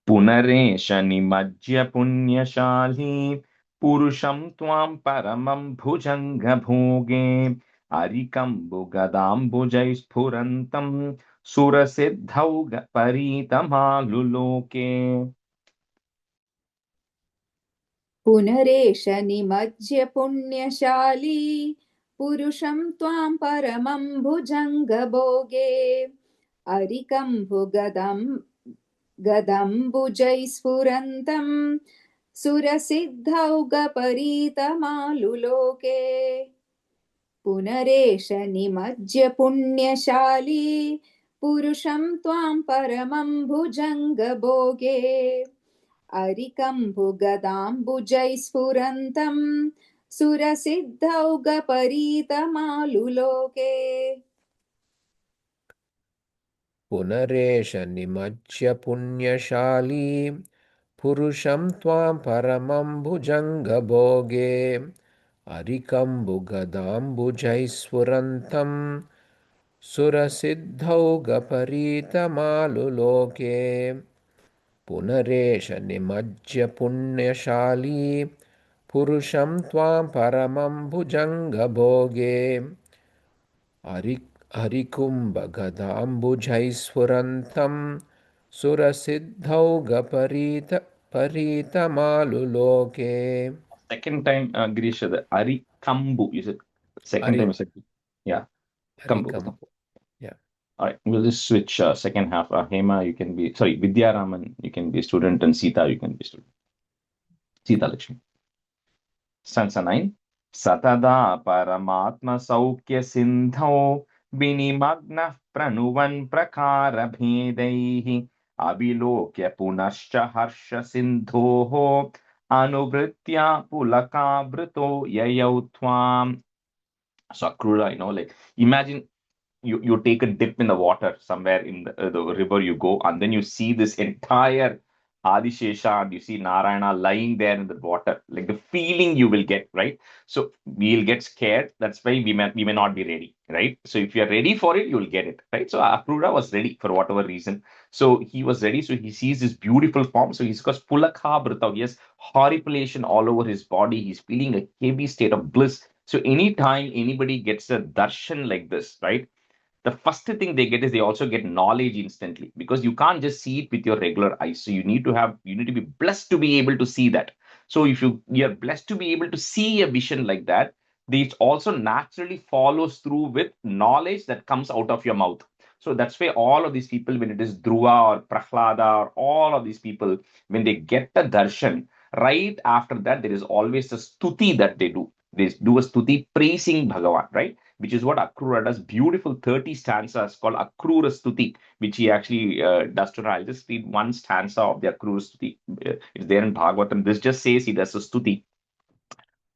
Punaresha Nimajya Punyashali Purusham Twam Paramam Bhujanga Bhoge Arikambu Gadambujai Spurantam Sura Siddhauga Paritam Aluloke. पुनरेष निमज्य पुण्यशाली पुरुषं त्वां परमं भुजङ्गभोगे अरिकम्भुगदम्बुजैः स्फुरन्तं सुरसिद्धौगपरीतमालुलोके पुनरेष निमज्य पुण्यशाली पुरुषं त्वां परमं भुजङ्गभोगे अरिकम्भुगदाम्बुजैः स्फुरन्तं सुरसिद्धौगपरीतमालुलोके पुनरेष निमज्य पुण्यशाली पुरुषं त्वां परमं भुजङ्गभोगे अरिकम्बुगदाम्बुजैः स्फुरन्तं सुरसिद्धौगपरीतमालुलोके पुनरेष निमज्य पुण्यशाली पुरुषं त्वां परमं भुजङ्गभोगे हरिकुम्भगदाम्बुजैः स्फुरन्तं सुरसिद्धौगपरीतमालुलोके. Second time, Girish, the Ari Kambu. You said second time. You said, yeah, Kambu. Yeah. All right, we'll just switch second half. Hema, you can be, sorry, Vidya Raman, you can be a student, and Sita, you can be a student. Sita Lakshmi. Stanza 9. Satada Paramatma Saukya Sindho Vinimagna Pranuvan Prakara Bhedaihi Avilokya Punascha Harsha Sindhoho Anuvritya Pulaka Brito Yayautvam. So Akrura, like imagine you take a dip in the water somewhere in the river you go, and then you see this entire Adishesha, and you see Narayana lying there in the water, like the feeling you will get, right? So we'll get scared. That's why we may not be ready, right? So if you're ready for it, you'll get it, right? So Akrura was ready for whatever reason. So he was ready. So he sees this beautiful form. So he's got Pulakha Brita. He has horripilation all over his body. He's feeling a heavy state of bliss. So anytime anybody gets a darshan like this, right? The first thing they get is they also get knowledge instantly, because you can't just see it with your regular eyes. So you need to be blessed to be able to see that. So if you're blessed to be able to see a vision like that, this also naturally follows through with knowledge that comes out of your mouth. So that's why all of these people, when it is Dhruva or Prahlada or all of these people, when they get the darshan, right after that, there is always a stuti that they do. They do a stuti praising Bhagavan, right? Which is what Akrura does. Beautiful 30 stanzas called Akrura Stuti, which he actually does to her. I'll just read one stanza of the Akrura Stuti. It's there in Bhagavatam. This just says he does a Stuti.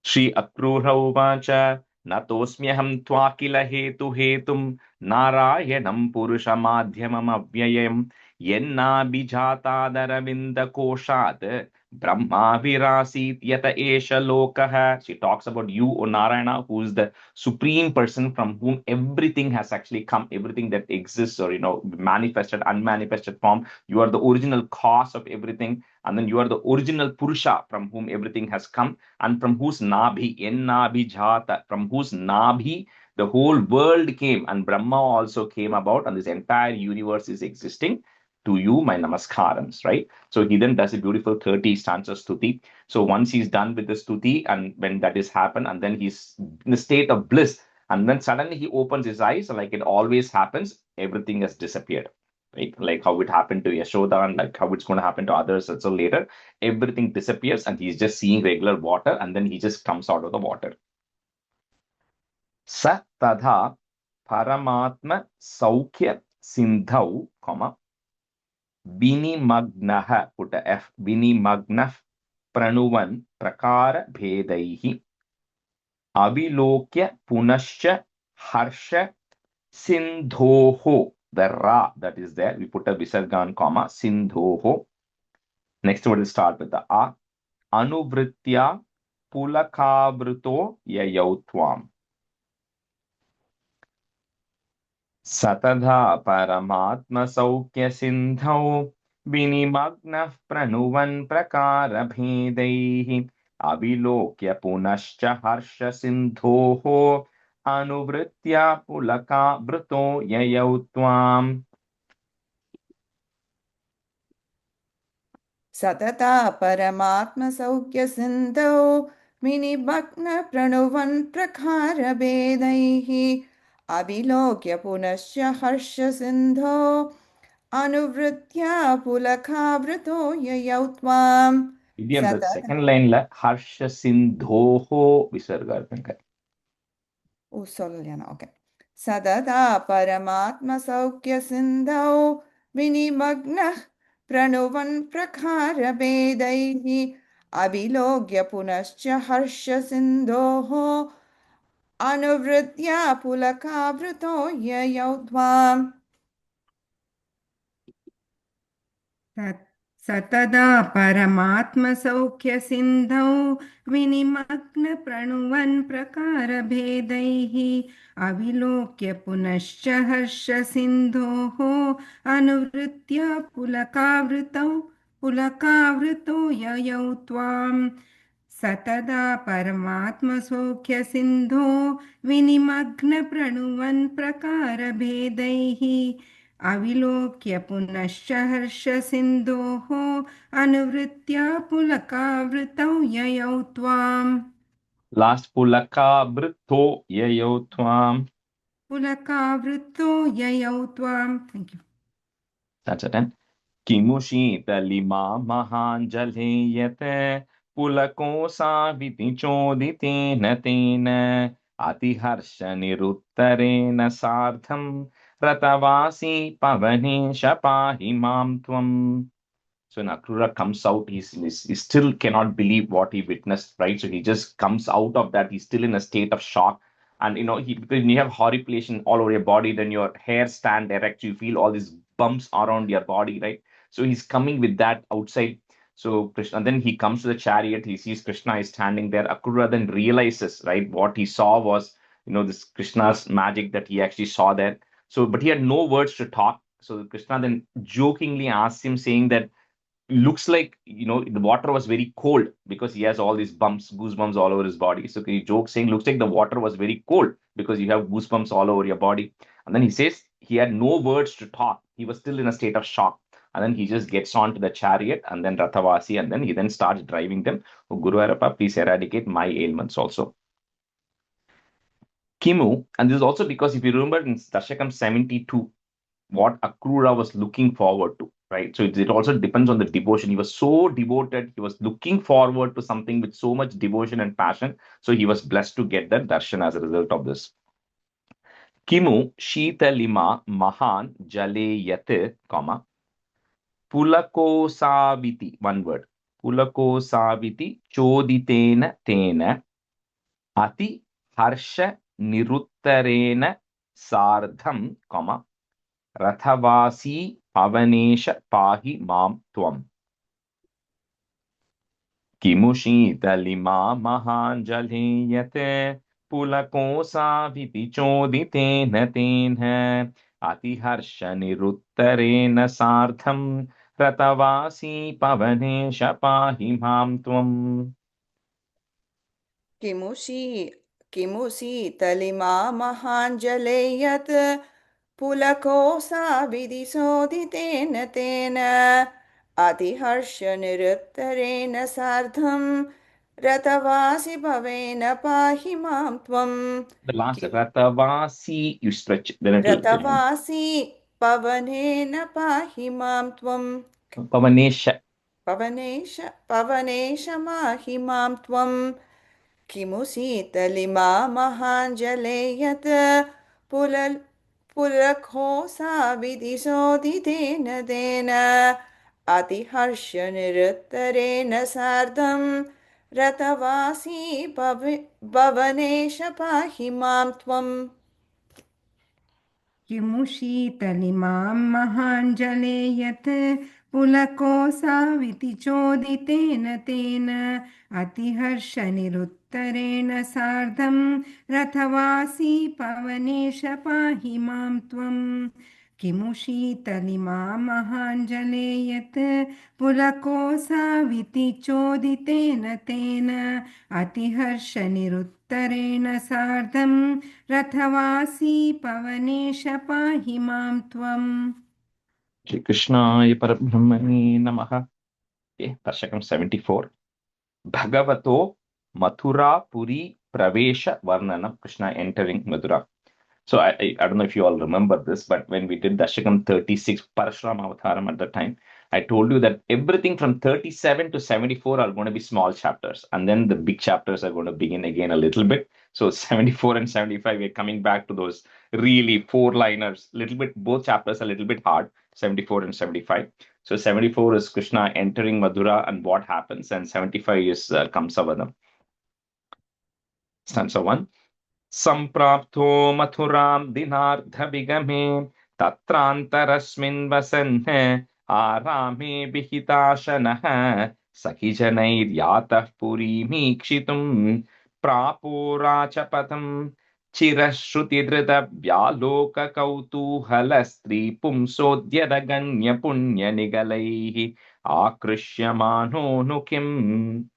Shri Akrura Uvacha Natosmyaham Twakila Hetu Hetum Narayanam Purushamadhyamam Avyayam Yenna Bijata Daravinda Koshat Brahma Virasit Yata Esha Lokaha. She talks about you, O Narayana, who is the supreme person from whom everything has actually come, everything that exists or manifested, unmanifested form. You are the original cause of everything, and then you are the original Purusha from whom everything has come, and from whose Nabhi, Ennabhi Jata, from whose Nabhi the whole world came, and Brahma also came about, and this entire universe is existing. To you, my namaskarams, right? So he then does a beautiful 30 stanzas stuti. So once he's done with the stuti, and when that is happened, and then he's in a state of bliss, and then suddenly he opens his eyes, and like it always happens, everything has disappeared, right? Like how it happened to Yashoda, and like how it's going to happen to others also later. Everything disappears, and he's just seeing regular water, and then he just comes out of the water. Sa tadha paramatma saukhya sindhau, Vinimagnaha, put a F, Vinimagnah Pranuvan Prakara Bhedaihi Avilokya Punascha Harsha Sindhoho. The Ra that is there, we put a Visargan comma, Sindhoho. Next word will start with the A. Anuvritya Pulakavrito Yayautvam. Satadha Paramatma Saukya Sindhau Vinimagna Pranuvan Prakara Bhedaihi Avilokya Punascha Harsha Sindhoho Anuvritya Pulaka Brito Yayautvam. Satata Paramatma Saukya Sindhau Vinimagna Pranuvan Prakara Bhedaihi Avilokya Punascha Harsha Sindho Anuvritya Pulakavrito Yayautvam. Idiom, the second line la Harsha Sindhoho Visarga irukanga. Oh, சொல்லலையானா okay. Sadada Paramatma Saukya Sindhau Vinimagna Pranuvan Prakhara Bedaihi Avilogya Punascha Harsha Sindhoho Anuvritya Pulakavrito Yayautvam. सतदा परमात्मसौख्यसिन्धौ विनिमग्नप्रणुवन् प्रकारभेदैः अविलोक्य पुनश्च हर्षसिन्धोः अनुवृत्य पुलकावृतो ययौ त्वाम् सतदा परमात्मसौख्यसिन्धो विनिमग्नप्रणुवन् प्रकारभेदैः अविलोक्य पुनश्च हर्षसिन्धोः अनुवृत्या पुलकावृतौ ययौ त्वाम्. Last Pulakavrito Yayautvam. पुलकावृतो ययौ त्वाम्. Thank you. That's it. Kimushita lima mahanjale yate पुलकोऽसाविति चोदितेन तेन अतिहर्षनिरुत्तरेण सार्धं रतवासी पवनेश पाहि मां त्वम्. So when Akrura comes out, he still cannot believe what he witnessed, right? So he just comes out of that. He's still in a state of shock. And because when you have horripilation all over your body, then your hair stand erect. You feel all these bumps around your body, right? So he's coming with that outside. So Krishna, and then he comes to the chariot. He sees Krishna is standing there. Akrura then realizes, right, what he saw was, this Krishna's magic that he actually saw there. So, but he had no words to talk. So Krishna then jokingly asks him, saying that looks like the water was very cold because he has all these goosebumps all over his body. So he jokes saying, looks like the water was very cold because you have goosebumps all over your body. And then he says he had no words to talk. He was still in a state of shock. And then he just gets onto the chariot and then Rathavasi, and then he then starts driving them. Oh, Guru Arapa, please eradicate my ailments also. Kimu, and this is also because if you remember in Dashakam 72, what Akrura was looking forward to, right? So it also depends on the devotion. He was so devoted. He was looking forward to something with so much devotion and passion. So he was blessed to get that darshan as a result of this. Kimu Shita Lima Mahan Jale Yate, Pulako Saviti, one word. Pulako Saviti Choditena Tena Ati Harsha Niruttarena Sardham, Rathavasi Pavanesha Pahi Mam Tvam. Kimushita-lima mahanjaleyate pulakosa viti choditena tenha atiharsha niruttarena sardham ratavasi pavanesha pahi mam tvam. किमुषी तलिमा महाञ्जलेयत् पुलकोसा विधिशोधितेन तेन अतिहर्षनिरुत्तरेण सार्धं रतवासि भवेन पाहि मां त्वम्. The last ratavasi, you stretch. Then it will. रतवासि पवनेन पाहि मां त्वम्. Pavanesha. Pavnesh माहि मां त्वम्. किमुषीतलिमा महाञ्जलेयत् पुलकोसा विधिशोधितेन तेन अतिहर्षनिरुत्तरेण सार्धं रतवासी भवनेश पाहि मां त्वम्. किमुषीतलिमां महाञ्जलेयत् पुलकोसाविति चोदितेन तेन अतिहर्षनिरुत्तरेण सार्धं रथवासी पवनेश पाहि मां त्वम्. किमुषीतलिमां महाञ्जलेयत् पुलकोसाविति चोदितेन तेन अतिहर्षनिरुत्तरेण सार्धं रथवासी पवनेश पाहि मां त्वम्. Shri Krishnaya Parabrahmane Namaha. Okay, Dashakam 74. Bhagavato Mathura Puri Pravesha Varnanam, Krishna entering Mathura. So I don't know if you all remember this, but when we did Dashakam 36, Parashuram Avataram at the time, I told you that everything from 37 to 74 are going to be small chapters. And then the big chapters are going to begin again a little bit. So 74 and 75, we're coming back to those really four-liners, little bit, both chapters are a little bit hard, 74 and 75. So 74 is Krishna entering Madhura and what happens, and 75 is Kamsavadam. Stanza 1. Samprapto Mathuram Dinardha Bigame Tatrantarasmin Vasanhe Arame Bihitashanaha Sakijanair Yatah Puri Mikshitum Prapo Rachapatam Chirashrutidrita Vyaloka Kautuhalastri Pumsodyadaganya Punya Nigalaihi Akrishyamano Nukim.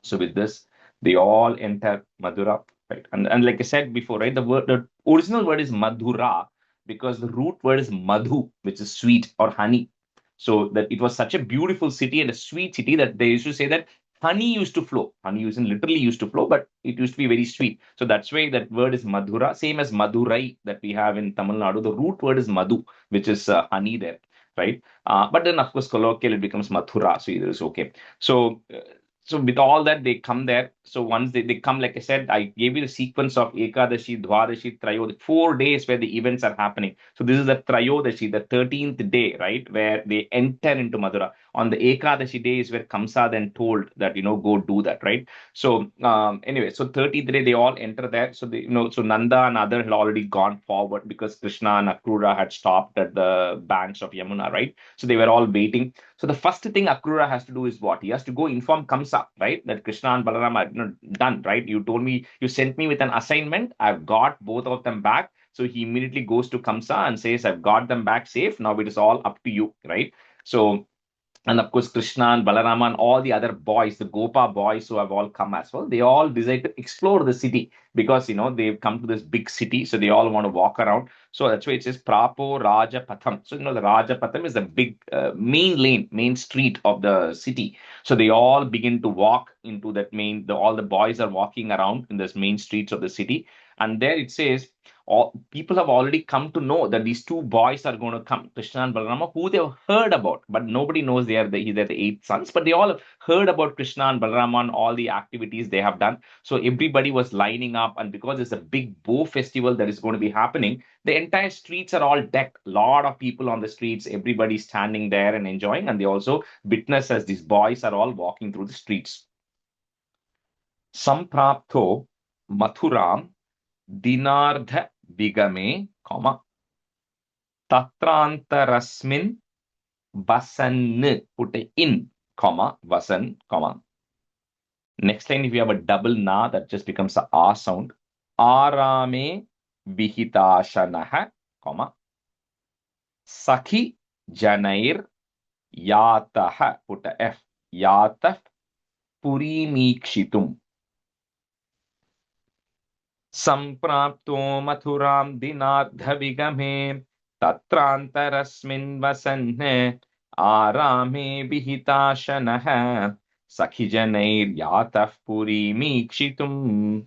So with this, they all enter Madhura, right? And like I said before, right, the original word is Madhura because the root word is Madhu, which is sweet or honey. So that it was such a beautiful city and a sweet city that they used to say that honey used to flow. Honey literally used to flow, but it used to be very sweet. So that's why that word is Madhura, same as Madurai that we have in Tamil Nadu. The root word is Madhu, which is honey there, right? But then, of course, colloquial, it becomes Mathura, so either is okay. So So with all that, they come there. So once they come, like I said, I gave you the sequence of Ekadashi, Dwadashi, Trayodashi, 4 days where the events are happening. So this is the Trayodashi, the 13th day, right, where they enter into Madura. On the Ekadashi day is where Kamsa then told that, go do that, right? So anyway, so 13th day, they all enter there. So they, so Nanda and other had already gone forward because Krishna and Akrura had stopped at the banks of Yamuna, right? So they were all waiting. So the first thing Akrura has to do is what? He has to go inform Kamsa, right? That Krishna and Balaram are done, right? You told me, you sent me with an assignment. I've got both of them back. So he immediately goes to Kamsa and says, I've got them back safe. Now it is all up to you, right? So, and of course, Krishna and Balarama and all the other boys, the Gopa boys who have all come as well, they all decide to explore the city because, they've come to this big city. So they all want to walk around. So that's why it says Prapo Raja Patham. So, the Raja Patham is the big main lane, main street of the city. So they all begin to walk into that all the boys are walking around in this main streets of the city. And there it says, all people have already come to know that these two boys are going to come, Krishna and Balarama, who they've heard about, but nobody knows they're the eight sons. But they all have heard about Krishna and Balarama and all the activities they have done. So everybody was lining up, and because it's a big bow festival that is going to be happening, the entire streets are all decked. A lot of people on the streets, everybody standing there and enjoying, and they also witness as these boys are all walking through the streets. Samprapto Mathuram Dinardha Vigame, Tatrantarasmin Vasan, put a in, Vasan, Next line, if you have a double na, that just becomes a ah sound. Arame Vihitashanaha, Sakhi Janair Yataha, put a f, Yataf Purimikshitum. Samprapto Mathuram Dinardha Vigame Tatrantarasmin Vasanne Arame Vihitashanaha Sakhijanair Yataf Purimikshitum.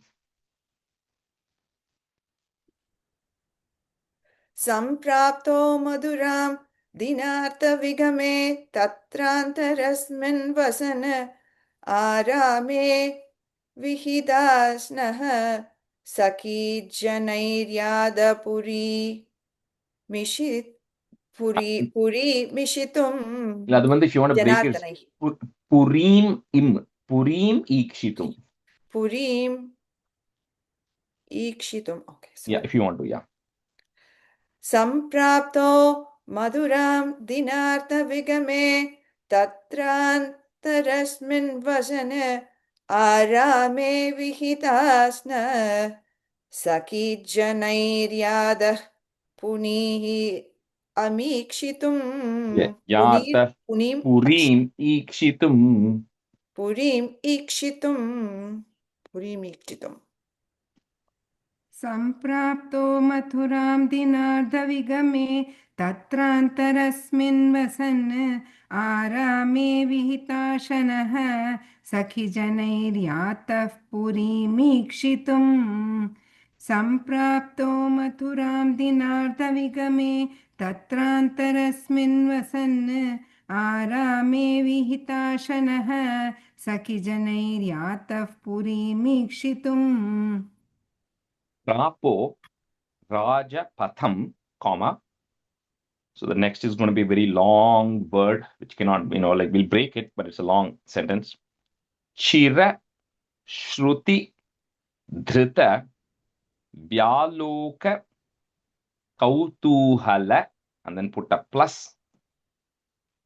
Samprapto Madhuram Dinartha Vigame Tatrantarasmin Vasana Arame Vihidasnaha Saki Janairyada Puri Mishitum If you want to break it, Purim Ikshitum. Purim Ikshitum. Okay. Yeah, if you want to, yeah. Samprapto Madhuram Dinartha Vigame Tatrantarasmin Vasane Arame Vihitasna Saki Janairyada Punihi Amikshitum. Yata Purim Ikshitum. Purim Ikshitum. Purim Ikshitum. सम्प्राप्तो मथुरां दिनार्धविगमे तत्रान्तरस्मिन् वसन् आरामे विहिताशनः सखिजनैर्यातः पुरीमीक्षितुम् सम्प्राप्तो मथुरां दिनार्धविगमे तत्रान्तरस्मिन् वसन् आरामे विहिताशनः सखिजनैर्यातः पुरीमीक्षितुम् Prapo Raja Patham, So the next is going to be a very long word, which cannot, we'll break it, but it's a long sentence. Chira Shruti Dhrita Vyaloka Kautuhala, and then put a plus.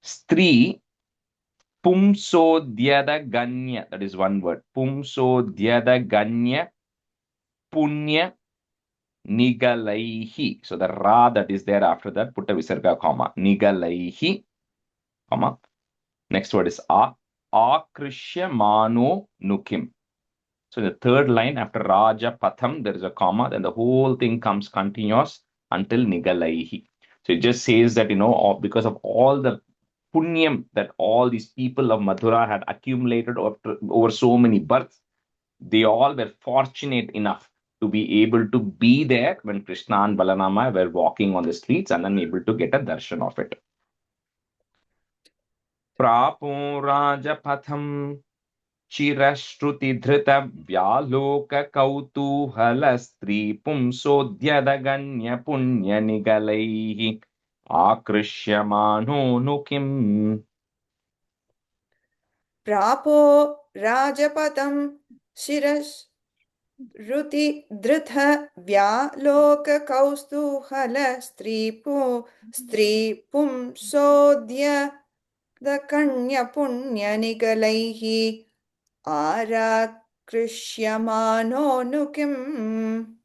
Stri Pumsodhyada Ganya, that is one word. Pumsodhyada Ganya Punya Nigalaihi. So the ra that is there after that, put a visarga comma. Nigalaihi, comma. Next word is a. Akrishya Mano Nukim. So the third line after Raja Patham, there is a comma, then the whole thing comes continuous until Nigalaihi. So it just says that, because of all the punyam that all these people of Mathura had accumulated over so many births, they all were fortunate enough to be able to be there when Krishna and Balarama were walking on the streets and then able to get a darshan of it. Prapo Raja Patham. चिरश्रुतिधृतव्यालोककौतूहलस्त्री पुंसोद्यदगण्यपुण्यनिगलैः आकृष्यमाणो नु किम् प्रापो राजपदं शिरश्रुति धृत व्यालोककौतूहल स्त्री पुंसोद्यदकण्यपुण्यनिगलैः आराकृष्यमाणो नु किम्.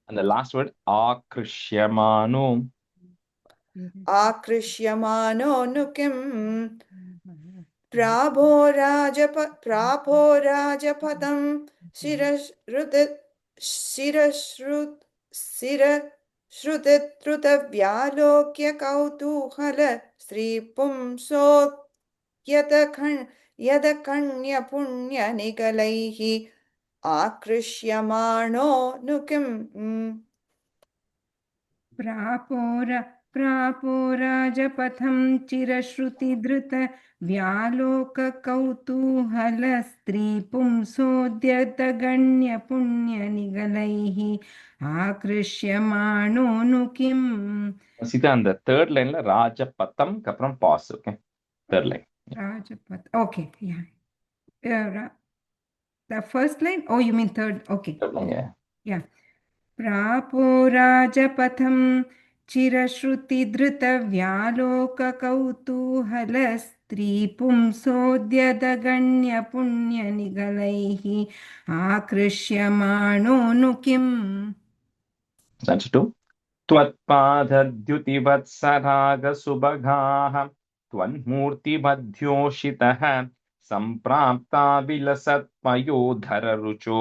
And the last word, akrishyamano. आकृष्यमाणो नु किम्. प्राभो राजपदं शिरश्रुतव्यालोक्य कौतूहल स्त्रीपुंसो यदकण्यपुण्यनिगलैः आकृष्यमाणो नु किम्. प्रापो राजपथं चिरश्रुतिधृत व्यालोककौतूहलस्त्रीपुंसोद्यतगण्यपुण्यनिगलैः आकृष्यमाणो नु किम्. Sita, and the third line, Rajapatam, kapram pause, okay? Third line. Rajapath. Okay, yeah. The first line? Oh, you mean third? Okay. Yeah. Yeah. प्रापो राजपथं चिरश्रुतिधृतव्यालोककौतूहलस्त्रीपुंसोद्यदगण्यपुण्यनिगलैः आकृष्यमाणो नु किम्. That's two. त्वत्पादद्युतिवत्सरागसुभगाः त्वन्मूर्तिमध्योषितः सम्प्राप्ता विलसत्पयोधररुचो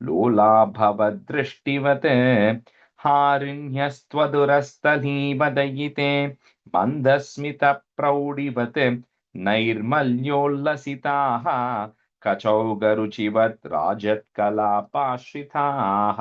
लोलाभवदृष्टिवत् हारिण्यस्त्वदुरस्तलीवदयिते मन्दस्मितप्रौढिवत् नैर्मल्योल्लसिताः कचौगरुचिवत् राजत्कलापाश्रिताः.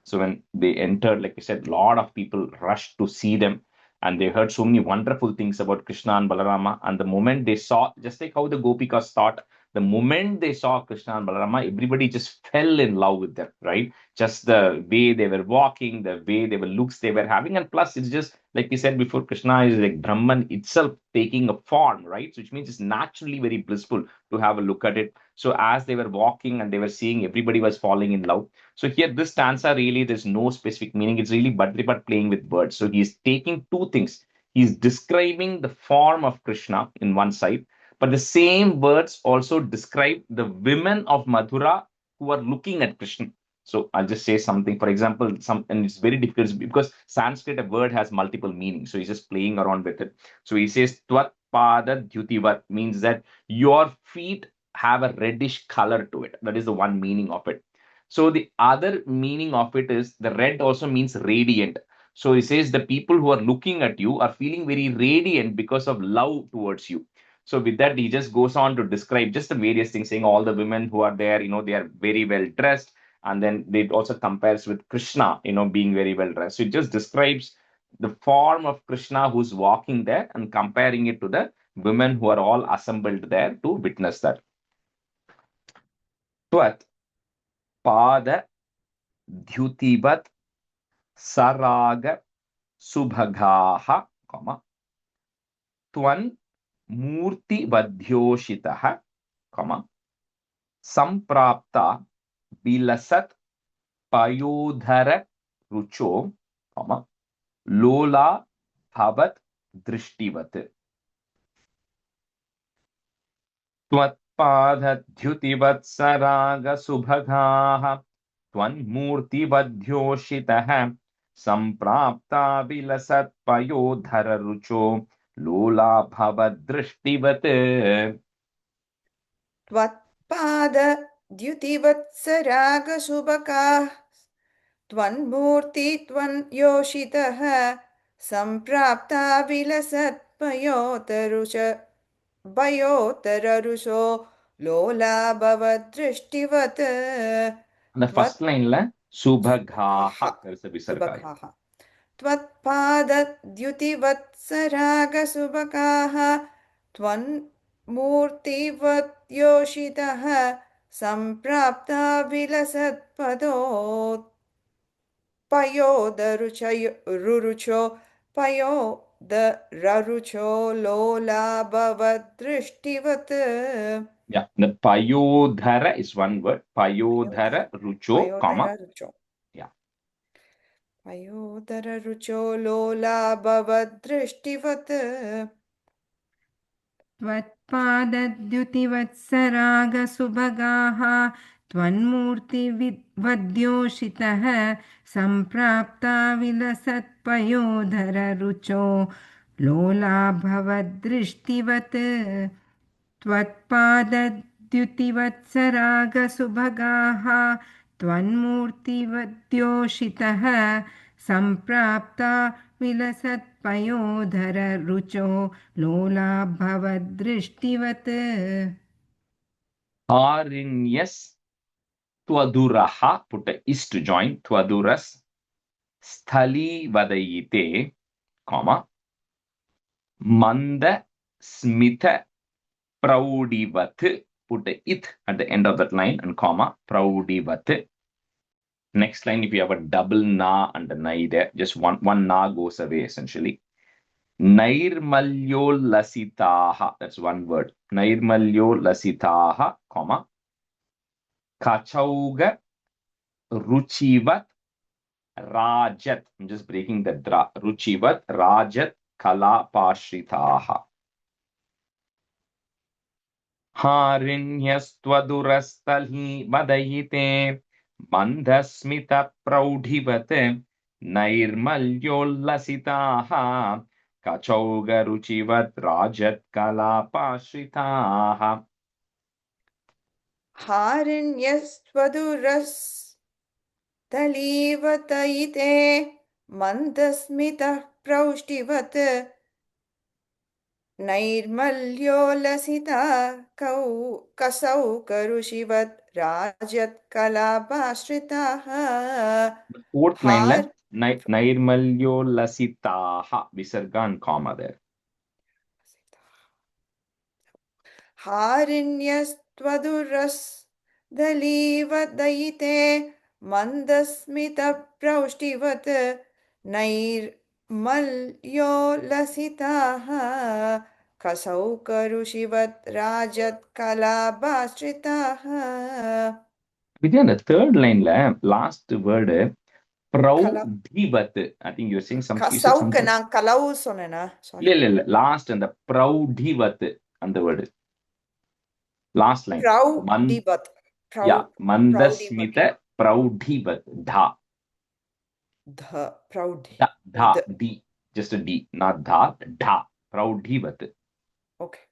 So when they entered, like I said, a lot of people rushed to see them, and they heard so many wonderful things about Krishna and Balarama. And the moment they saw, just like how the Gopikas thought, the moment they saw Krishna and Balarama, everybody just fell in love with them, right? Just the way they were walking, the way they were looks they were having, and plus it's just like we said before, Krishna is like Brahman itself taking a form, right? So which means it's naturally very blissful to have a look at it. So as they were walking and they were seeing, everybody was falling in love. So here, this stanza really, there's no specific meaning. It's really Badripat playing with words. So he's taking two things. He's describing the form of Krishna in one side, but the same words also describe the women of Madhura who are looking at Krishna. So I'll just say something. For example, and it's very difficult because Sanskrit, a word has multiple meanings. So he's just playing around with it. So he says, Tvat pada dhyutivat means that your feet have a reddish color to it. That is the one meaning of it. So the other meaning of it is the red also means radiant. So he says the people who are looking at you are feeling very radiant because of love towards you. So with that, he just goes on to describe just the various things, saying all the women who are there, they are very well dressed. And then it also compares with Krishna, being very well dressed. So it just describes the form of Krishna who's walking there and comparing it to the women who are all assembled there to witness that. Tvat pada dhyutivat saraga subhagaha, twan murti vadhyoshitaha, samprapta bilasat payodhara rucho, lola bhavat drishtivat. त्वत्पादद्युतिवत्सरागसुभगाः त्वन्मूर्तिवध्योषितः सम्प्राप्ता विलसत्पयोधररुचो लोलाभवदृष्टिवत्. त्वत्पादद्युतिवत्सरागसुभगाः त्वन्मूर्तित्वन्योषितः सम्प्राप्ता विलसत्पयोतररुषो लोलाभवदृष्टिवत्. The first line la subhagaha, there is a visarga. त्वत्पादद्युतिवत्सरागसुभगाः मूर्तिवत् योषितः सम्प्राप्ता विलसत्पदो पयोदरुचो पयोदररुचो लोलाभवदृष्टिवत्. Yeah, the payodhara is one word. Payodhara rucho, comma. Rucho. Yeah. पयोदररुचो लोलाभवदृष्टिवत्. त्वत्पादद्युतिवत्सरागसुभगाः त्वन्मूर्तिवद्योषितः सम्प्राप्ता विलसत्पयोधररुचो लोलाभवदृष्टिवत्. त्वत्पादद्युतिवत्सरागसुभगाः त्वन्मूर्तिवद्योषितः सम्प्राप्ता विलसत्पयोधररुचो लोलाभवदृष्टिवत्. Harinyas twaduraha, put a is to join. Twaduras sthali vadayite, comma. Manda smita praudivat, put a it at the end of that line and comma, praudivat. Next line, if you have a double na and a nai there, just one na goes away essentially. Nairmalyolasitaha, that's one word. Nairmalyolasitaha, comma. Kachauga ruchivat rajat. I'm just breaking the dra. Ruchivat rajat kalapashritaha. Harinyastwadurastalhi vadayite mandasmita praudhivat nairmalyolasitaha kachauga ruchivat rajat kalapashritaha. हारिण्यस्त्वदुरस्तलीवतयिते मन्दस्मितः प्रौष्टिवत् नैर्मल्योल्लसिता कसौ करुषिवत् राजत्कलापाश्रिताः. Fourth line, nairmalyolasitaha, visarga and comma there. हारिण्यस्त्वदुरस्दलीवदयिते मन्दस्मितप्रौष्टिवत् नैर्मल्योल्लसिताः कसौ करुषिवत् राजत्कलापाश्रिताः. Vidya, the third line, last word, praudhivat. I think you're saying something. Kasauku நான் கலவு சொன்னேனா? Sorry. இல்ல. Last and the praudhivat and the word. Last line. Praudhivat. Yeah, mandasmita praudhivat. Dha. Dha. Praudhi. Dha. D. Just a D. Not dha. Dha. Praudhivat. Okay.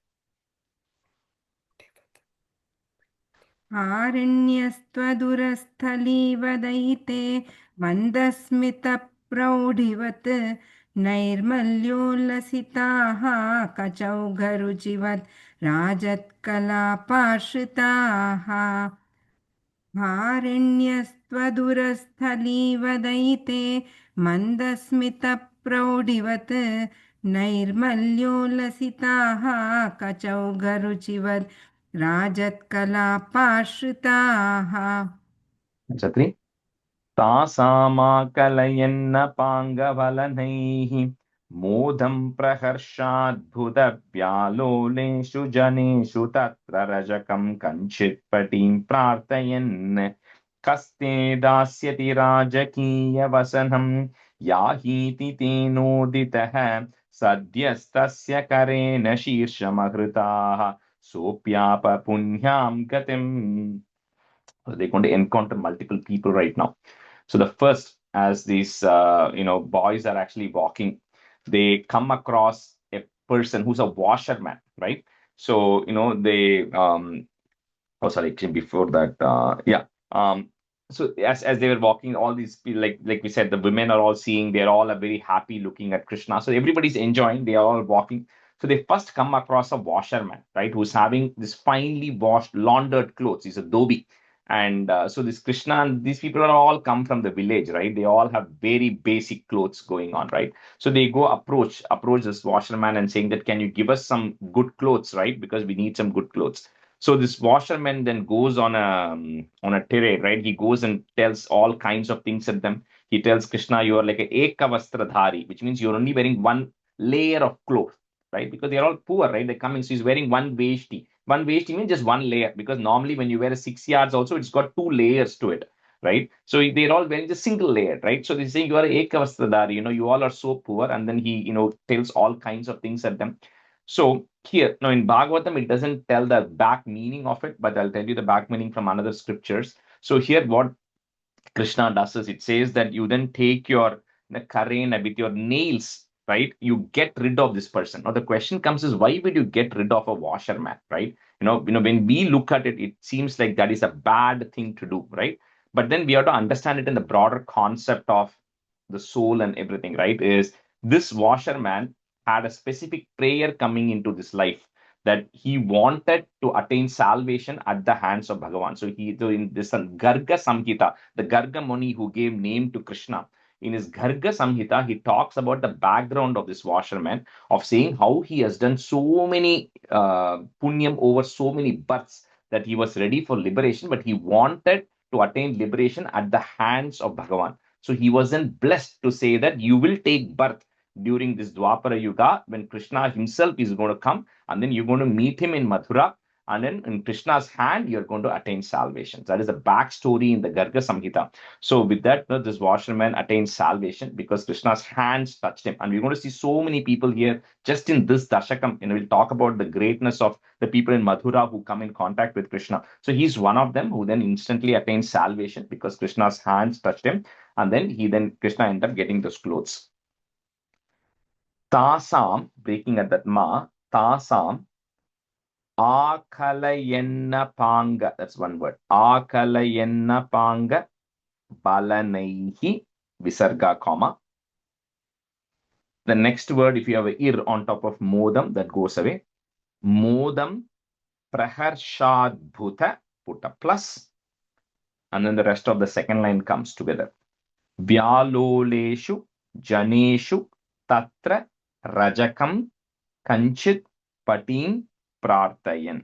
आरण्यस्त्वदुरस्थलीवदयिते मन्दस्मितप्रौढिवत् नैर्मल्योल्लसिताः कचौघरुचिवत् राजत्कलापाश्रिताः. आरण्यस्त्वदुरस्थलीवदयिते मन्दस्मितप्रौढिवत् नैर्मल्योल्लसिताः कचौघरुचिवत् राजत्कलापाश्रिताः. Chatri. तासामाकलयन्न पाङ्गवलनैः मोदं प्रहर्षाद्भुतव्यालोलेषु जनेषु तत्र रजकं कञ्चित्पटीं प्रार्थयन् कस्ते दास्यति राजकीयवसनं याहीति तेनोदितः सद्यस्तस्य करेण शीर्षमहृताः सोऽप्याप पुण्यां गतिम्. They're going to encounter multiple people right now. So the first, as these boys are actually walking, they come across a person who's a washerman, right? So they before that, so as they were walking, all these people, like we said, the women are all seeing, they're all very happy looking at Krishna. So everybody's enjoying, they are all walking. So they first come across a washerman, right, who's having this finely washed, laundered clothes. He's a dhobi. And so this Krishna and these people are all come from the village, right? They all have very basic clothes going on, right? So they go approach this washerman and saying that, can you give us some good clothes, right? Because we need some good clothes. So this washerman then goes on a tirade, right? He goes and tells all kinds of things at them. He tells Krishna, you are like a ekavastradhari, which means you're only wearing one layer of cloth, right? Because they're all poor, right? They're coming, so he's wearing one veshti. One veshti means just one layer, because normally when you wear a 6 yards also, it's got two layers to it, right? So they're all wearing just single layer, right? So they say you are ekavastradhari, you all are so poor, and then he, tells all kinds of things at them. So here, now in Bhagavatam, it doesn't tell the back meaning of it, but I'll tell you the back meaning from another scriptures. So here, what Krishna does is, it says that you then take your karena with your nails, right? You get rid of this person. Now the question comes is, why would you get rid of a washerman, right? When we look at it, it seems like that is a bad thing to do, right? But then we have to understand it in the broader concept of the soul and everything, right? Is this washerman had a specific prayer coming into this life, that he wanted to attain salvation at the hands of Bhagavan. So in this Garga Samhita, the Garga Muni who gave name to Krishna, in his Garga Samhita, he talks about the background of this washerman, of saying how he has done so many punyam over so many births, that he was ready for liberation, but he wanted to attain liberation at the hands of Bhagavan. So he wasn't blessed to say that you will take birth during this Dwapara Yuga, when Krishna himself is going to come, and then you're going to meet him in Mathura, and then in Krishna's hand, you're going to attain salvation. That is the backstory in the Garga Samhita. So with that, this washerman attains salvation because Krishna's hands touched him. And we're going to see so many people here just in this Dashakam. We'll talk about the greatness of the people in Mathura who come in contact with Krishna. So he's one of them who then instantly attains salvation because Krishna's hands touched him. And then Krishna ended up getting those clothes. Tasam, breaking at that ma, Tasam, Akalayenna Panga, that's one word. Akalayenna Panga Balanaihi Visarga, comma. The next word, if you have a ir on top of modam, that goes away. Modam Praharshadbhuta, put a plus. And then the rest of the second line comes together. Vyaloleshu Janeshu Tatra Rajakam Kanchit Patim Prarthayan.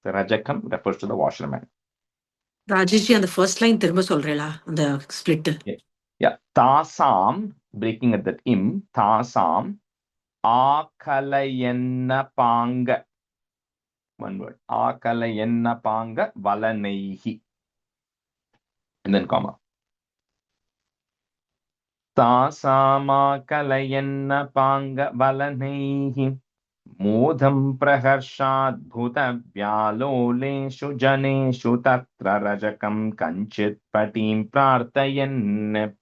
The Rajakam refers to the washerman. Rajesh, on the first line, திரும்ப சொல்றேளா அந்த split. Yeah. Tasam, breaking at that im, Tasam Akalayenna Panga. One word. Akalayenna Panga Valanaihi. And then comma. Tasama Kalayenna Panga Valanaihi. Modham Praharshadbhuta Vyaloleshu Janeshu Tatra Rajakam Kanchit Patim Prarthayan.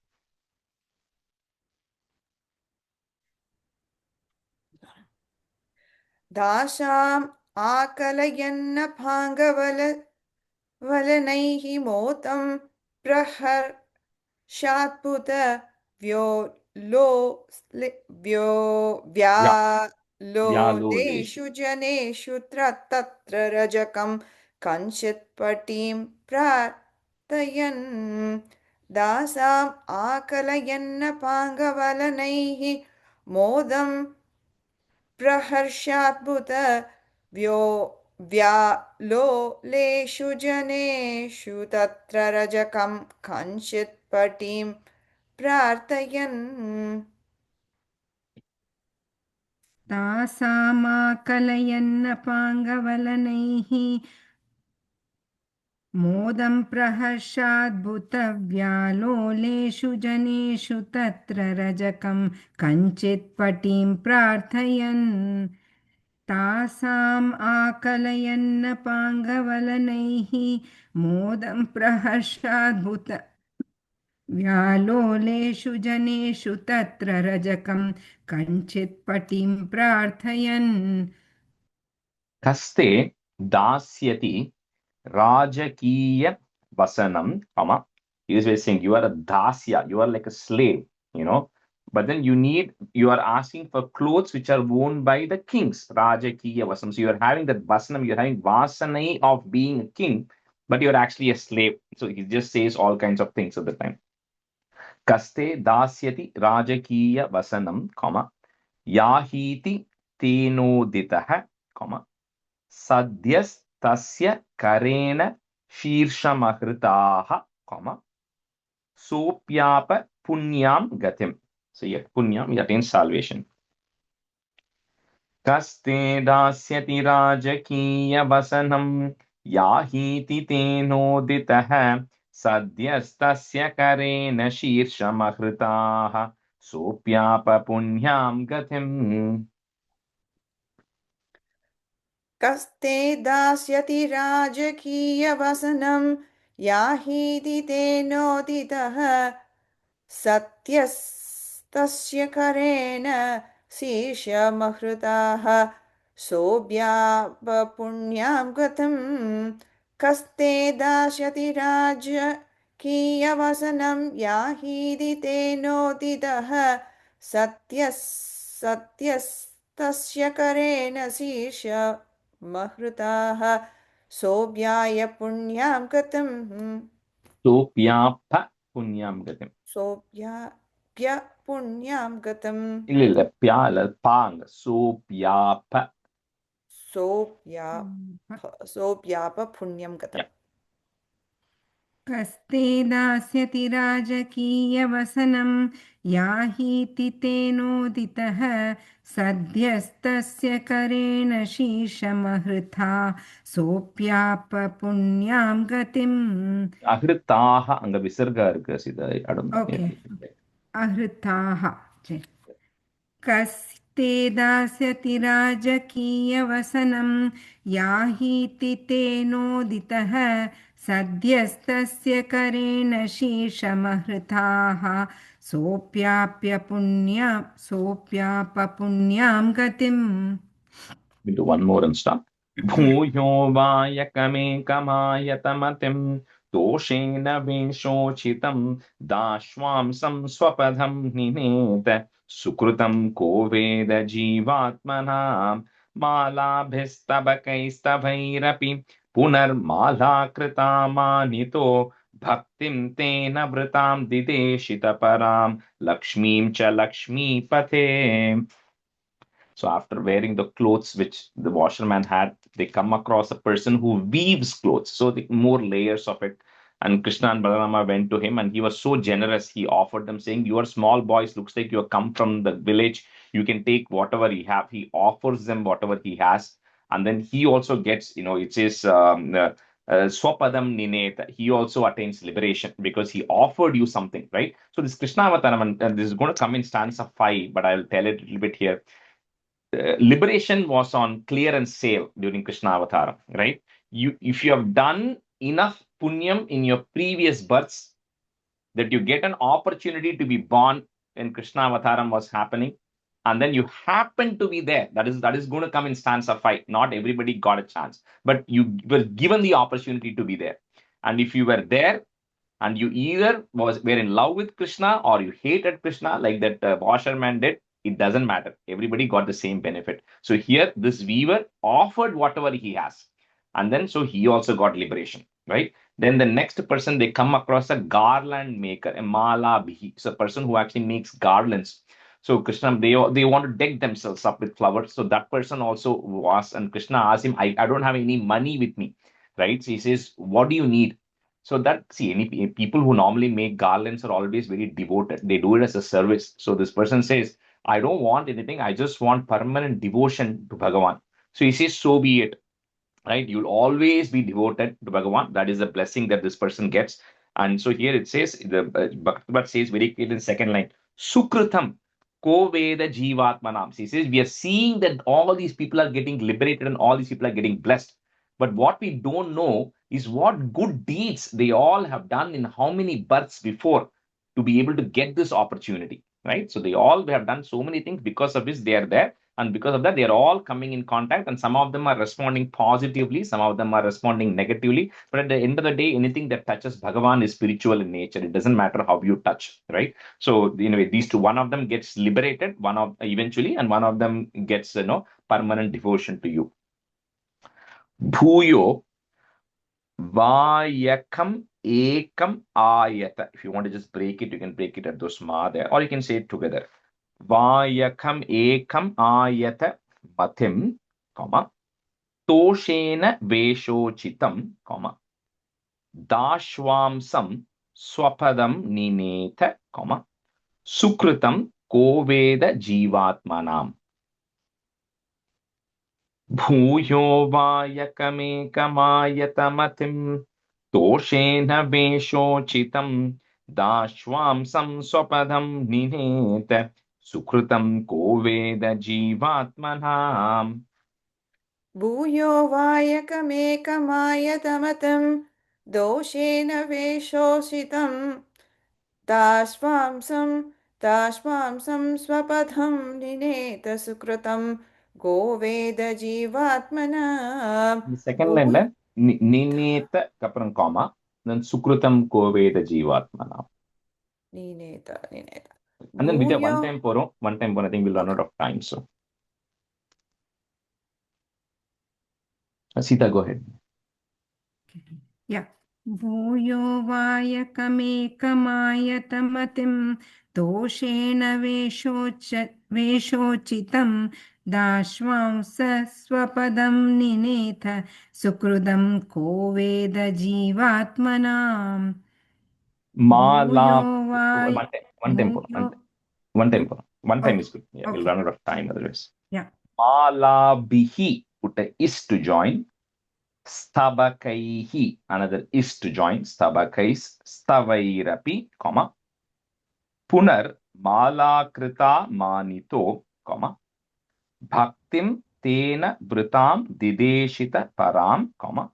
Dasham akalayanna pangavalaihi motam prahar shatputa vyaloleshu janeshu tatra rajakam kanchit patim prarthayan. Dasam akalayanna pangavalaihi modam praharshatbhuta vyaloleshu janeshu tatra rajakam kanchit patim prarthayan. तासामाकलयन्नपाङ्गवलनैः मोदं प्रहर्षाद्भुतव्यालोलेषु जनेषु तत्र रजकं कञ्चित् पटीं प्रार्थयन् तासाम् आकलयन्नपाङ्गवलनैः मोदं प्रहर्षाद्भुत व्यालोलेषु जनेषु तत्र रजकं कञ्चित् पटीं प्रार्थयन्. Kaste dasyati rajakiya vasanam, comma. He is saying you are a dasya, you are like a slave, but then you are asking for clothes which are worn by the kings, rajakiya vasanam. So you are having that vasanam, you are having vasanai of being a king, but you're actually a slave. So he just says all kinds of things at the time. Kaste dasyati rajakiya vasanam, comma, yahiti tenoditaha, comma, sadyas tasya karena shirshamahritaha, comma, sopyapa punyam gatim. So here, punyam, he attains salvation. Kaste dasyati rajakiya vasanam, yahiti tenoditaha, sadyastasya karena shirshamahritaha, sopyapa punyam gatim. Kaste dasyati rajakiyavasanam yahiti tenoditaha satyastasya karena sishyamahृताः सोऽव्यापपुण्यं गतं कस्ते दास्यति राजकीयवसनं याहीति तेनोदितः सत्यस्तस्य करेण शीर्षमहृताः सोऽव्याय पुण्यं गतं Sopyapa punyam gatim. सोऽव्याप्य पुण्यं गतम् இல்ல pya இல்ல பாங்க சோப்யாப सोऽव्याप पुण्यं गतम् कस्ते दास्यति राजकीयवसनं याहीति तेनोदितः सद्यस्तस्य करेण शीर्षमहृथा सोऽप्याप पुण्यां गतिम् அகிருத்தாக அங்க விசர்கா இருக்கு சிதா அடம் ओके अहृताः कस्ते दास्यति राजकीयवसनं याहीति तेनोदितः सद्यस्तस्य करेण शीर्षमहृताः सोऽप्याप पुण्यां गतिम्. We do one more and stop. Bhuyo vayakamekamayatamatim doshena veshochitam dashvamsam swapadham nineta sukrutam koveda jivatmanam malabhistabakaistavhairapi punarmala manito bhaktim tena vritam dideshitaparam lakshmim cha lakshmi pathe. So after wearing the clothes which the washerman had, they come across a person who weaves clothes. So the more layers of it. And Krishna and Balarama went to him and he was so generous. He offered them saying, you are small boys. Looks like you have come from the village. You can take whatever he have. He offers them whatever he has. And then he also gets, it says, Swapadam Nineta. He also attains liberation because he offered you something, right? So this Krishna Avataram, and this is going to come in stanza 5, but I'll tell it a little bit here. Liberation was on clearance sale during Krishna Avataram, right? If you have done enough punyam in your previous births that you get an opportunity to be born when Krishna Avataram was happening, and then you happen to be there. That is going to come in stanza 5. Not everybody got a chance, but you were given the opportunity to be there. And if you were there, and you either were in love with Krishna or you hated Krishna, like that washerman did, it doesn't matter. Everybody got the same benefit. So here, this weaver offered whatever he has. And then, so he also got liberation, right? Then the next person, they come across a garland maker, a mala bihi. So a person who actually makes garlands. So Krishna, they want to deck themselves up with flowers. So that person also was, and Krishna asked him, I don't have any money with me, right? So he says, what do you need? So that, see, any people who normally make garlands are always very devoted. They do it as a service. So this person says, I don't want anything. I just want permanent devotion to Bhagavan. So he says, so be it, right? You'll always be devoted to Bhagavan. That is the blessing that this person gets. And so here it says, the Bhaktivat says very clearly in the second line, Sukritam Koveda Jivatmanam. He says, we are seeing that all these people are getting liberated and all these people are getting blessed. But what we don't know is what good deeds they all have done in how many births before to be able to get this opportunity, right? So they all have done so many things because of which they are there. And because of that, they are all coming in contact, and some of them are responding positively, some of them are responding negatively. But at the end of the day, anything that touches Bhagavan is spiritual in nature. It doesn't matter how you touch, right? So, these two, one of them gets liberated, eventually, and one of them gets, permanent devotion to you. Bhuyo Vayakam ekam ayata. If you want to just break it, you can break it at those ma there, or you can say it together. Vayakam ekam ayata matim, comma, toshena veshochitam, comma, dashvamsam swapadam nineta, comma, sukritam koveda jivatmanam. Bhuyo vayakamekamayatamatim toshena veshochitam dashvamsam swapadam nineta sukritam koveda jivatmanam. Bhuyo vayakamekamayatamatam doshena veshositam dashvamsam swapadham nineta sukritam goveda jivatmana. The second line, nineta kapran comma, then sukritam koveda jivatmanam. Nineta. And then with a one time poro, I think we'll run out of time. So, Sita, go ahead. Yeah. Bhuyo vayakamekamayatamatim doshena veshochitam dashvamsa swapadam ninetha sukrudam koveda jivatmanam. One time is good. Yeah, we'll run out of time otherwise. Yeah. Malabihi, put a is to join. Stabakaihi, another is to join. Stabakais, stavairapi, comma. Punar malakrita manito, comma. Bhaktim tena vritam dideshita param, comma.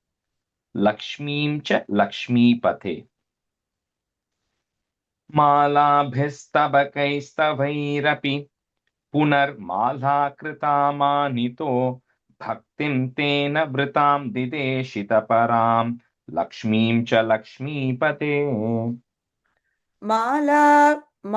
Lakshmim cha lakshmipate. Malabhistavairapi punar malhakritamanito bhaktim tena vritam dideshita param lakshmim cha lakshmipate. Malabhe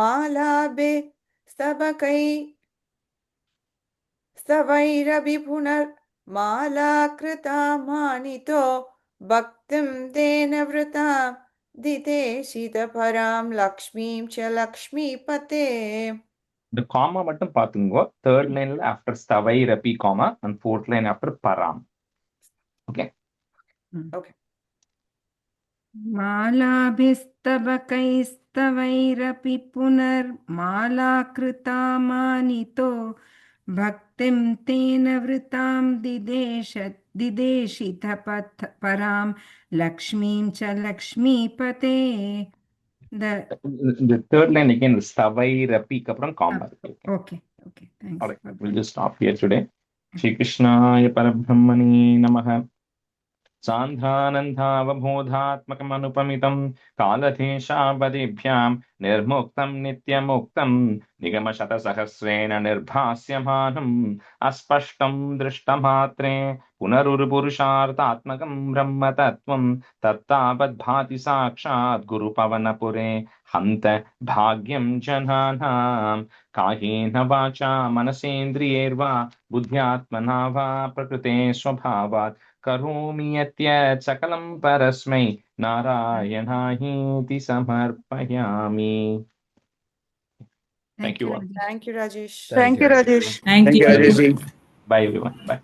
stavairapi punar malakritamanito bhaktim tena vritam dideshita param lakshmim cha lakshmipate. The comma mattum paathungo. Third line after stavairapi comma and fourth line after param. Okay. Okay. Malabhistavairapi punar malakritamānito bhaktim tena vritam dideshita param lakshmim cha lakshmipate. The third line again is stavairapi kapram comma. Okay. Thanks. All right. We'll just stop here today. Shri Krishnaya Parabrahmani Namaha. Sandhanandhavabodhatmakamanupamitam kaladeshabadibhyam nirmuktam nityamuktam nigamashatasahasrena nirbhasyamanam aspashtam drishtamatre punarurpurushartatmakam brahmatattvam tattabadbhati sakshat gurupavanapure hanta bhagyam jananam kahena vacha manasendriyerva buddhyatmana va prakrute swabhavat करोमि यत्यत् सकलं परस्मै नारायणायेति समर्पयामि. Thank you all. Thank you, Rajesh. Thank you, Rajesh. Thank you, Rajesh. Bye everyone. Bye.